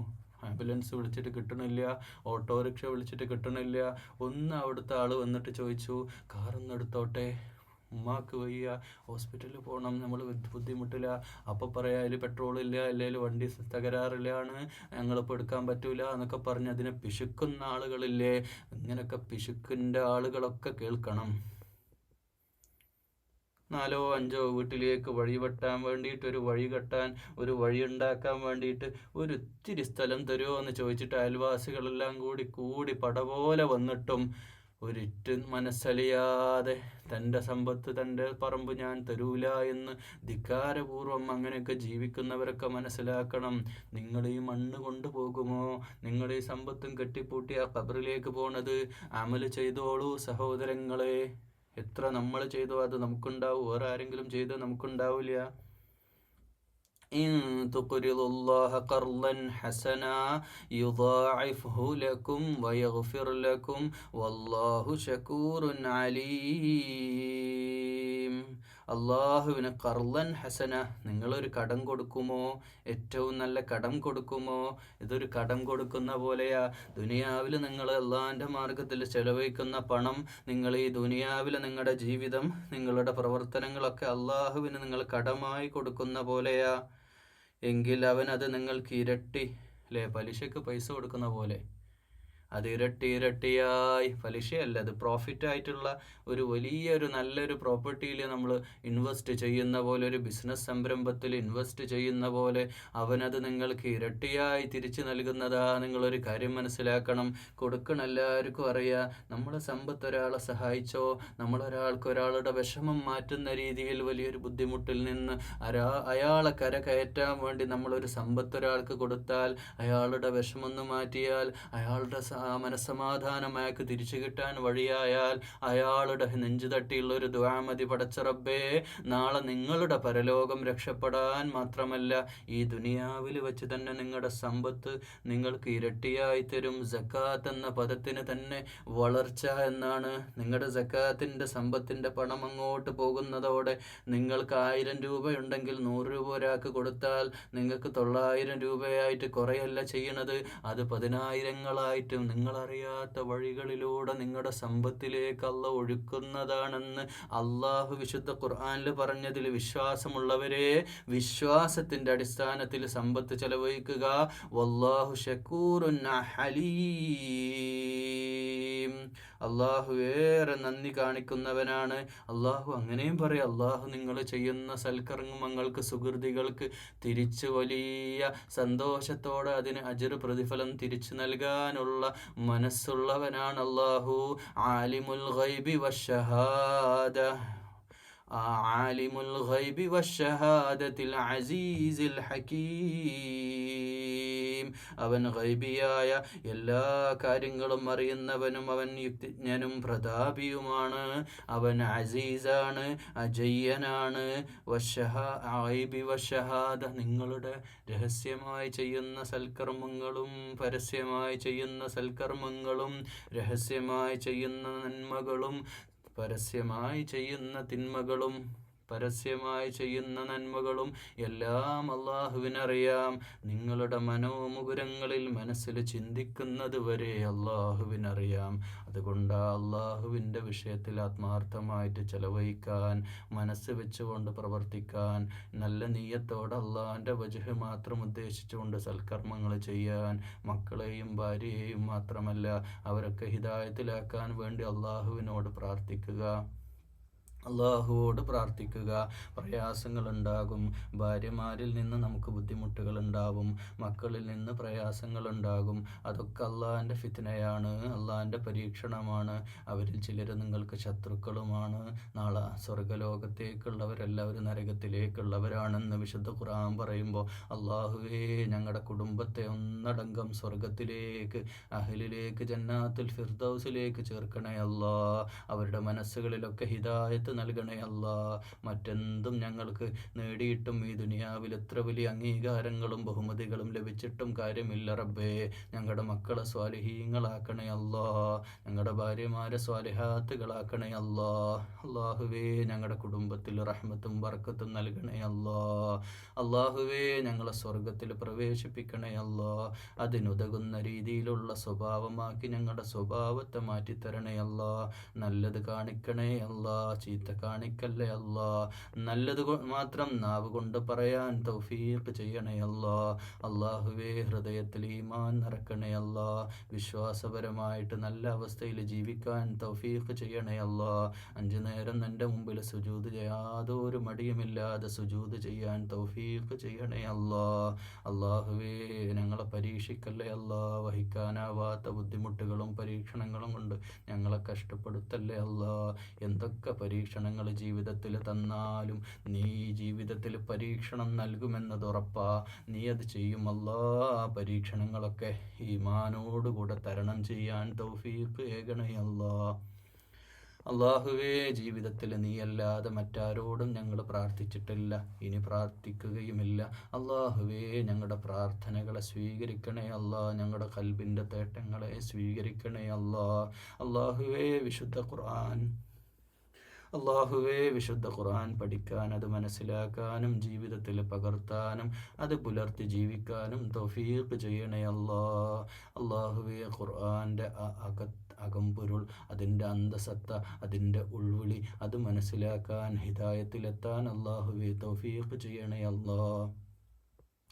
ആംബുലൻസ് വിളിച്ചിട്ട് കിട്ടണില്ല, ഓട്ടോറിക്ഷ വിളിച്ചിട്ട് കിട്ടണില്ല. ഒന്ന് അവിടുത്തെ ആൾ വന്നിട്ട് ചോദിച്ചു, കാറൊന്ന് എടുത്തോട്ടെ, ഉമ്മാക്ക് വയ്യ, ഹോസ്പിറ്റലിൽ പോകണം, നമ്മൾ ബുദ്ധിമുട്ടില്ല. അപ്പോൾ പറയാം അതിൽ പെട്രോളില്ല, അല്ലെങ്കിൽ വണ്ടി തകരാറില്ലാണ്, ഞങ്ങളിപ്പോൾ എടുക്കാൻ പറ്റൂല എന്നൊക്കെ പറഞ്ഞ് അതിനെ പിശുക്കുന്ന ആളുകളില്ലേ. ഇങ്ങനെയൊക്കെ പിശുക്കിൻ്റെ ആളുകളൊക്കെ കേൾക്കണം. 4 or 5 വീട്ടിലേക്ക് വഴിവെട്ടാൻ വേണ്ടിയിട്ട്, ഒരു വഴി കെട്ടാൻ, ഒരു വഴി ഉണ്ടാക്കാൻ വേണ്ടിയിട്ട് ഒരിത്തിരി സ്ഥലം തരുമോ എന്ന് ചോദിച്ചിട്ട് അയൽവാസികളെല്ലാം കൂടി പട പോലെ വന്നിട്ടും ഒരിറ്റ് മനസ്സലിയാതെ തൻ്റെ സമ്പത്ത്, തൻ്റെ പറമ്പ് ഞാൻ തരൂല എന്ന് ധിക്കാരപൂർവം അങ്ങനെയൊക്കെ ജീവിക്കുന്നവരൊക്കെ മനസ്സിലാക്കണം. നിങ്ങൾ ഈ മണ്ണ് കൊണ്ടുപോകുമോ? നിങ്ങൾ ഈ സമ്പത്തും കെട്ടിപ്പൂട്ടി ആ ഖബറിലേക്ക് പോണത്? അമല് ചെയ്തോളൂ സഹോദരങ്ങളെ. എത്ര നമ്മൾ ചെയ്തോ അത് നമുക്കുണ്ടാവും, വേറെ ആരെങ്കിലും ചെയ്തോ നമുക്കുണ്ടാവില്ല. ഇൻ തുഖ്രിദുല്ലാഹ ഖർളൻ ഹസനാ യുദാഇഫ്ഹു ലക്കും വയഗ്ഫിർ ലക്കും വല്ലാഹു ശകൂറുൻ അലീം. അള്ളാഹുവിന് ഖർളൻ ഹസന, നിങ്ങളൊരു കടം കൊടുക്കുമോ? ഏറ്റവും നല്ല കടം കൊടുക്കുമോ? ഇതൊരു കടം കൊടുക്കുന്ന പോലെയാ. ദുനിയാവിൽ നിങ്ങൾ അള്ളാഹിൻ്റെ മാർഗത്തിൽ ചെലവഴിക്കുന്ന പണം, നിങ്ങൾ ഈ ദുനിയാവിൽ നിങ്ങളുടെ ജീവിതം, നിങ്ങളുടെ പ്രവർത്തനങ്ങളൊക്കെ അള്ളാഹുവിന് നിങ്ങൾ കടമായി കൊടുക്കുന്ന പോലെയാ. എങ്കിൽ അവനത് നിങ്ങൾക്ക് ഇരട്ടി, പലിശക്ക് പൈസ കൊടുക്കുന്ന പോലെ അത് ഇരട്ടിയായി, പലിശയല്ല, അത് പ്രോഫിറ്റായിട്ടുള്ള ഒരു വലിയൊരു നല്ലൊരു പ്രോപ്പർട്ടിയിൽ നമ്മൾ ഇൻവെസ്റ്റ് ചെയ്യുന്ന പോലെ, ഒരു ബിസിനസ് സംരംഭത്തിൽ ഇൻവെസ്റ്റ് ചെയ്യുന്ന പോലെ അവനത് നിങ്ങൾക്ക് ഇരട്ടിയായി തിരിച്ചു നൽകുന്നതാ. നിങ്ങളൊരു കാര്യം മനസ്സിലാക്കണം. കൊടുക്കണം, എല്ലാവർക്കും അറിയാം. നമ്മളെ സമ്പത്ത് ഒരാളെ സഹായിച്ചോ, ഒരാളുടെ വിഷമം മാറ്റുന്ന രീതിയിൽ വലിയൊരു ബുദ്ധിമുട്ടിൽ നിന്ന് അയാളെ കയറ്റാൻ വേണ്ടി നമ്മളൊരു സമ്പത്ത് ഒരാൾക്ക് കൊടുത്താൽ, അയാളുടെ വിഷമൊന്ന് മാറ്റിയാൽ, അയാളുടെ മനസ്സമാധാനം അയാൾക്ക് തിരിച്ചു കിട്ടാൻ വഴിയായാൽ അയാളുടെ നെഞ്ചു തട്ടിയുള്ള ഒരു ദുആ മതി. പടച്ച റബ്ബേ, നാളെ നിങ്ങളുടെ പരലോകം രക്ഷപ്പെടാൻ മാത്രമല്ല ഈ ദുനിയാവിൽ വെച്ച് തന്നെ നിങ്ങളുടെ സമ്പത്ത് നിങ്ങൾക്ക് ഇരട്ടിയായി തരും. സക്കാത്ത് എന്ന പദത്തിന് തന്നെ വളർച്ച എന്നാണ്. നിങ്ങളുടെ സക്കാത്തിൻ്റെ സമ്പത്തിൻ്റെ പണം അങ്ങോട്ട് പോകുന്നതോടെ നിങ്ങൾക്ക് 1000 രൂപയുണ്ടെങ്കിൽ 100 രൂപ ഒരാൾക്ക് കൊടുത്താൽ നിങ്ങൾക്ക് 900 രൂപയായിട്ട് കുറയല്ല ചെയ്യണത്, അത് 10,000ങ്ങളായിട്ടും നിങ്ങളറിയാത്ത വഴികളിലൂടെ നിങ്ങളുടെ സമ്പത്തിലേക്ക് അല്ലാഹ് ഒഴുക്കുന്നതാണെന്ന് അള്ളാഹു വിശുദ്ധ ഖുർആനിൽ പറഞ്ഞതിൽ വിശ്വാസമുള്ളവരെ, വിശ്വാസത്തിൻ്റെ അടിസ്ഥാനത്തിൽ സമ്പത്ത് ചെലവഴിക്കുക. വല്ലാഹു ശക്കൂറുൻ ഹലീം. അള്ളാഹു ഏറെ നന്ദി കാണിക്കുന്നവനാണ്. അള്ളാഹു അങ്ങനെയും പറയും, അള്ളാഹു നിങ്ങൾ ചെയ്യുന്ന സൽക്കർമ്മങ്ങൾക്ക് സുഹൃതികൾക്ക് തിരിച്ചു വലിയ സന്തോഷത്തോടെ അതിന് അജ്ർ പ്രതിഫലം തിരിച്ചു നൽകാനുള്ള മനസ്സുള്ളവനാണ് അള്ളാഹു. ആലിമുൽ ഗൈബി വശഹാദ, ആലിമുൽ ഗൈബി വശഹാദത്തിൽ അസീസിൽ ഹകീം. അവൻ ഗൈബിയായ എല്ലാ കാര്യങ്ങളും അറിയുന്നവനും അവൻ യുക്തിജ്ഞനും പ്രതാപിയുമാണ്. അവൻ അസീസാണ്, അജയ്യനാണ്. ഗൈബി വശഹാദ, നിങ്ങളുടെ രഹസ്യമായി ചെയ്യുന്ന സൽക്കർമ്മങ്ങളും പരസ്യമായി ചെയ്യുന്ന സൽക്കർമ്മങ്ങളും രഹസ്യമായി ചെയ്യുന്ന നന്മകളും പരസ്യമായി ചെയ്യുന്ന തിന്മകളും പരസ്യമായി ചെയ്യുന്ന നന്മകളും എല്ലാം അള്ളാഹുവിനറിയാം. നിങ്ങളുടെ മനോമുകുരങ്ങളിൽ മനസ്സിൽ ചിന്തിക്കുന്നത് വരെ അള്ളാഹുവിനറിയാം. അതുകൊണ്ട് അള്ളാഹുവിൻ്റെ വിഷയത്തിൽ ആത്മാർത്ഥമായിട്ട് ചെലവഴിക്കാൻ, മനസ്സ് വെച്ചുകൊണ്ട് പ്രവർത്തിക്കാൻ, നല്ല നീയത്തോടെ അള്ളാഹിൻ്റെ വജ്ഹ് മാത്രം ഉദ്ദേശിച്ചുകൊണ്ട് സൽക്കർമ്മങ്ങൾ ചെയ്യാൻ, മക്കളെയും ഭാര്യയെയും മാത്രമല്ല അവരൊക്കെ ഹിദായത്തിലാക്കാൻ വേണ്ടി അള്ളാഹുവിനോട് പ്രാർത്ഥിക്കുക. അള്ളാഹുവോട് പ്രാർത്ഥിക്കുക. പ്രയാസങ്ങളുണ്ടാകും, ഭാര്യമാരിൽ നിന്ന് നമുക്ക് ബുദ്ധിമുട്ടുകളുണ്ടാവും, മക്കളിൽ നിന്ന് പ്രയാസങ്ങളുണ്ടാകും. അതൊക്കെ അള്ളാഹിൻ്റെ ഫിത്നയാണ്, അള്ളാഹിൻ്റെ പരീക്ഷണമാണ്. അവരിൽ ചിലർ നിങ്ങൾക്ക് ശത്രുക്കളുമാണ്. നാളെ സ്വർഗലോകത്തേക്കുള്ളവരെല്ലാവരും നരകത്തിലേക്കുള്ളവരാണെന്ന് വിശുദ്ധ ഖുർആൻ പറയുമ്പോൾ, അള്ളാഹുവേ ഞങ്ങളുടെ കുടുംബത്തെ ഒന്നടങ്കം സ്വർഗത്തിലേക്ക്, അഹ്ലിലേക്ക്, ജന്നാത്തുൽ ഫിർദൗസിലേക്ക് ചേർക്കണേ അല്ലാ. അവരുടെ മനസ്സുകളിലൊക്കെ ഹിദായത്ത് നൽകണേ അല്ലാ. മറ്റെന്തും ഞങ്ങൾക്ക് നേടിയിട്ടും ഈ ദുനിയാവിൽ എത്ര വലിയ അംഗീകാരങ്ങളും ബഹുമതികളും ലഭിച്ചിട്ടും കാര്യമില്ല റബ്ബേ. ഞങ്ങളുടെ മക്കളെ സ്വാലിഹീങ്ങളാക്കണേ അല്ലാ. ഞങ്ങളുടെ ഭാര്യമാരെ സ്വാലിഹാത്തുകളാക്കണേ അല്ലാ. അള്ളാഹുവേ ഞങ്ങളുടെ കുടുംബത്തിൽ റഹ്മത്തും ബർക്കത്തും നൽകണേ അല്ലാ. അള്ളാഹുവേ ഞങ്ങളെ സ്വർഗത്തിൽ പ്രവേശിപ്പിക്കണേ അല്ലാ. അതിനുതകുന്ന രീതിയിലുള്ള സ്വഭാവമാക്കി ഞങ്ങളുടെ സ്വഭാവത്തെ മാറ്റിത്തരണേ അല്ലാ. നല്ലത് കാണിക്കണേ അല്ലാ, ചീത്ത കാണിക്കല്ലേ അല്ലാ. നല്ലത് മാത്രം നാവ് കൊണ്ട് പറയാൻ തൗഫീഖ് ചെയ്യണേ അല്ലാ. അള്ളാഹുവേ ഹൃദയത്തിൽ ഈമാൻ നിറക്കണേ അല്ലാ. വിശ്വാസപരമായിട്ട് നല്ല അവസ്ഥയിൽ ജീവിക്കാൻ തൗഫീഖ് ചെയ്യണേ അല്ലാ. 5 നേരം നിന്റെ മുമ്പിൽ സുജൂദ് യാതൊരു മടിയുമില്ലാതെ സുജൂദ് ചെയ്യാൻ തൗഫീഖ് ചെയ്യണേ അല്ലാ. അള്ളാഹുവേ ഞങ്ങളെ പരീക്ഷിക്കല്ലേ അല്ലാ. വഹിക്കാനാവാത്ത ബുദ്ധിമുട്ടുകളും പരീക്ഷണങ്ങളും കൊണ്ട് ഞങ്ങളെ കഷ്ടപ്പെടുത്തല്ലേ അല്ലാ. എന്തൊക്കെ പരീക്ഷണങ്ങൾ ജീവിതത്തിൽ തന്നാലും നീ ജീവിതത്തിൽ പരീക്ഷണം നൽകുമെന്നത് ഉറപ്പാ. നീ അത് ചെയ്യുമല്ലാ. പരീക്ഷണങ്ങളൊക്കെ ഈമാനോടുകൂടെ തരണം ചെയ്യാൻ തൗഫീഖ് ഏകണേ അല്ലാ. അള്ളാഹുവേ ജീവിതത്തിൽ നീയല്ലാതെ മറ്റാരോടും ഞങ്ങൾ പ്രാർത്ഥിച്ചിട്ടില്ല, ഇനി പ്രാർത്ഥിക്കുകയുമില്ല. അള്ളാഹുവേ ഞങ്ങളുടെ പ്രാർത്ഥനകളെ സ്വീകരിക്കണേ അല്ലാ. ഞങ്ങളുടെ ഖൽബിൻ്റെ തേട്ടങ്ങളെ സ്വീകരിക്കണേ അല്ലാ. അള്ളാഹുവേ വിശുദ്ധ ഖുർആൻ പഠിക്കാൻ, അത് മനസ്സിലാക്കാനും ജീവിതത്തിൽ പകർത്താനും അത് പുലർത്തി ജീവിക്കാനും തൗഫീഖ് ചെയ്യണേ അല്ലാ. അള്ളാഹുവേ ഖുർആൻ്റെ അകംപൊരുൾ, അതിൻ്റെ അന്തസത്ത, അതിൻ്റെ ഉൾവിളി അത് മനസ്സിലാക്കാൻ, ഹിദായത്തിലെത്താൻ അള്ളാഹുവേ തൗഫീഖ് ചെയ്യണേ അല്ലാ.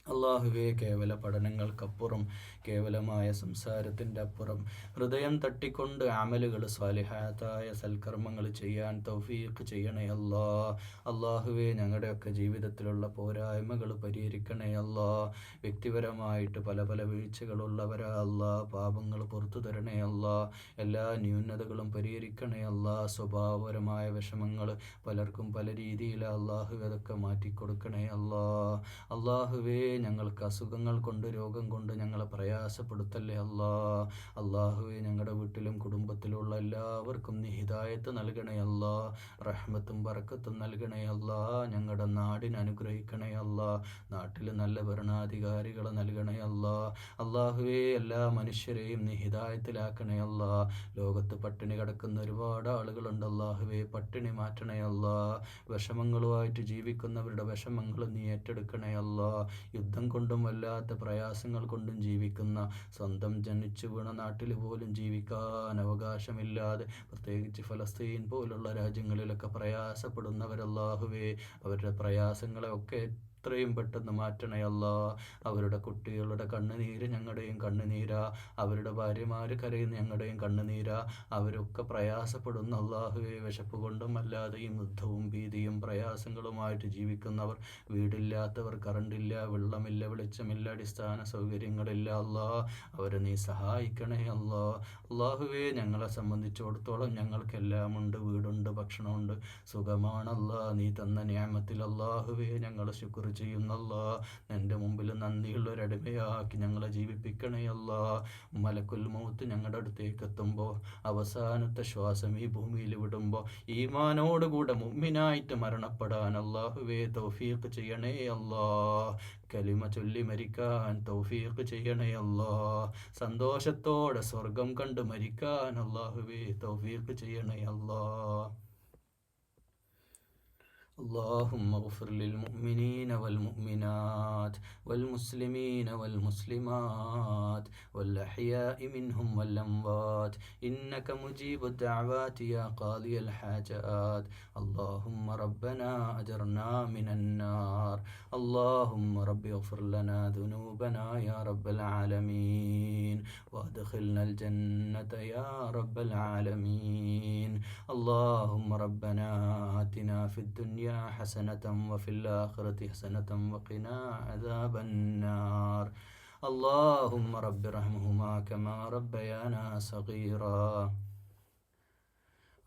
അള്ളാഹുവേ കേവല പഠനങ്ങൾക്കപ്പുറം, കേവലമായ സംസാരത്തിൻ്റെ അപ്പുറം ഹൃദയം തട്ടിക്കൊണ്ട് അമലുകൾ, സ്വാലിഹാത്തായ സൽക്കർമ്മങ്ങൾ ചെയ്യാൻ തൗഫീഖ് ചെയ്യണേ അല്ലാ. അള്ളാഹുവേ ഞങ്ങളുടെയൊക്കെ ജീവിതത്തിലുള്ള പോരായ്മകൾ പരിഹരിക്കണേ അല്ലാ. വ്യക്തിപരമായിട്ട് പല പല വീഴ്ചകളുള്ളവരാ അല്ലാ. പാപങ്ങൾ പുറത്തു തരണേ അല്ലാ. എല്ലാ ന്യൂനതകളും പരിഹരിക്കണേ അല്ലാ. സ്വഭാവപരമായ വിഷമങ്ങൾ പലർക്കും പല രീതിയിൽ അള്ളാഹു അതൊക്കെ മാറ്റിക്കൊടുക്കണേ അല്ലാ. അള്ളാഹുവേ ഞങ്ങൾക്ക് അസുഖങ്ങൾ കൊണ്ട് രോഗം കൊണ്ട് ഞങ്ങളെ പ്രയാസപ്പെടുത്തല്ലേ അല്ലാ. അള്ളാഹുവേ ഞങ്ങളുടെ വീട്ടിലും കുടുംബത്തിലുള്ള എല്ലാവർക്കും നീ ഹിദായത്ത് നൽകണേ അല്ലാ. റഹ്മത്തും ബറക്കത്തും നൽകണേ അല്ലാ. ഞങ്ങളുടെ നാടിനെ അനുഗ്രഹിക്കണേ അല്ലാ. നാട്ടിൽ നല്ല ഭരണാധികാരികളെ നൽകണേ അല്ലാ. അള്ളാഹുവേ എല്ലാ മനുഷ്യരെയും നീ ഹിദായത്തിലാക്കണേ അല്ലാ. ലോകത്ത് പട്ടിണി കിടക്കുന്ന ഒരുപാട് ആളുകളുണ്ട് അള്ളാഹുവേ, പട്ടിണി മാറ്റണേ അല്ലാ. വിഷമങ്ങളുമായിട്ട് ജീവിക്കുന്നവരുടെ വിഷമങ്ങൾ നീ ഏറ്റെടുക്കണേ അല്ലാ. യുദ്ധം കൊണ്ടും വല്ലാത്ത പ്രയാസങ്ങൾ കൊണ്ടും ജീവിക്കുന്ന, സ്വന്തം ജനിച്ചു വീണ നാട്ടിൽ പോലും ജീവിക്കാൻ അവകാശമില്ലാതെ പ്രത്യേകിച്ച് ഫലസ്തീൻ പോലുള്ള രാജ്യങ്ങളിലൊക്കെ പ്രയാസപ്പെടുന്നവരല്ലാഹുവേ, അവരുടെ പ്രയാസങ്ങളെ ഒക്കെ എത്രയും പെട്ടെന്ന് മാറ്റണേ അല്ലാ. അവരുടെ കുട്ടികളുടെ കണ്ണുനീര് ഞങ്ങളുടെയും കണ്ണുനീരാ, അവരുടെ ഭാര്യമാര് കരയുന്ന ഞങ്ങളുടെയും കണ്ണുനീരാ. അവരൊക്കെ പ്രയാസപ്പെടുന്ന അല്ലാഹുവേ, വിശപ്പ് കൊണ്ടും അല്ലാതെയും യുദ്ധവും ഭീതിയും പ്രയാസങ്ങളുമായിട്ട് ജീവിക്കുന്നവർ, വീടില്ലാത്തവർ, കറണ്ടില്ല, വെള്ളമില്ല, വെളിച്ചമില്ല, അടിസ്ഥാന സൗകര്യങ്ങളില്ല അല്ലാ. അവരെ നീ സഹായിക്കണേ അല്ലാ. അല്ലാഹുവേ ഞങ്ങളെ സംബന്ധിച്ചിടത്തോളം ഞങ്ങൾക്കെല്ലാം ഉണ്ട്, വീടുണ്ട്, ഭക്ഷണമുണ്ട്, സുഖമാണല്ലാ. നീ തന്ന നിഅമത്തിൽ അല്ലാഹുവേ ഞങ്ങൾ ശുക്ർ ചെയ്യുന്നല്ലാ. നിന്റെ മുമ്പിൽ നന്ദിയുള്ളൊരടിമയാക്കി ഞങ്ങളെ ജീവിപ്പിക്കണേ അല്ലാ. മലക്കുൽ മൗത്ത് ഞങ്ങളുടെ അടുത്തേക്ക് എത്തുമ്പോൾ, അവസാനത്തെ ശ്വാസം ഈ ഭൂമിയിൽ വിടുമ്പോൾ ഈമാനോടുകൂടെ മുഅ്മിനായിട്ട് മരണപ്പെടാൻ അല്ലാഹുവേ തൗഫീഖ് ചെയ്യണേ അല്ലാ. കലിമ ചൊല്ലി മരിക്കാൻ തൗഫീഖ് ചെയ്യണേ അല്ലാ. സന്തോഷത്തോടെ സ്വർഗം കണ്ട് മരിക്കാൻ അല്ലാഹുവേ തൗഫീഖ് ചെയ്യണേ അല്ലാ. اللهم اغفر للمؤمنين والمؤمنات والمسلمين والمسلمات والأحياء منهم والأموات إنك مجيب الدعوات يا قاضي الحاجات. اللهم ربنا أجرنا من النار. اللهم رب اغفر لنا ذنوبنا يا رب العالمين وادخلنا الجنة يا رب العالمين. اللهم ربنا آتنا في الدنيا حسنة وفي الآخرة حسنة وقنا عذاب النار. اللهم رب ارحمهما كما ربيانا صغيرا.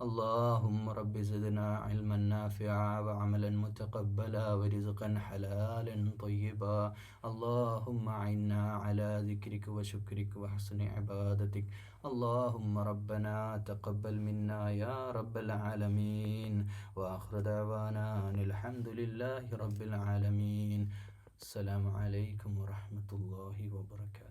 اللهم رب زدنا علما نافعا وعملا متقبلا ورزقا حلالا طيبا. اللهم أعنا على ذكرك وشكرك وحسن عبادتك. اللهم ربنا تقبل منا يا رب العالمين. وآخر دعوانا أن الحمد لله رب العالمين. السلام عليكم ورحمة الله وبركاته.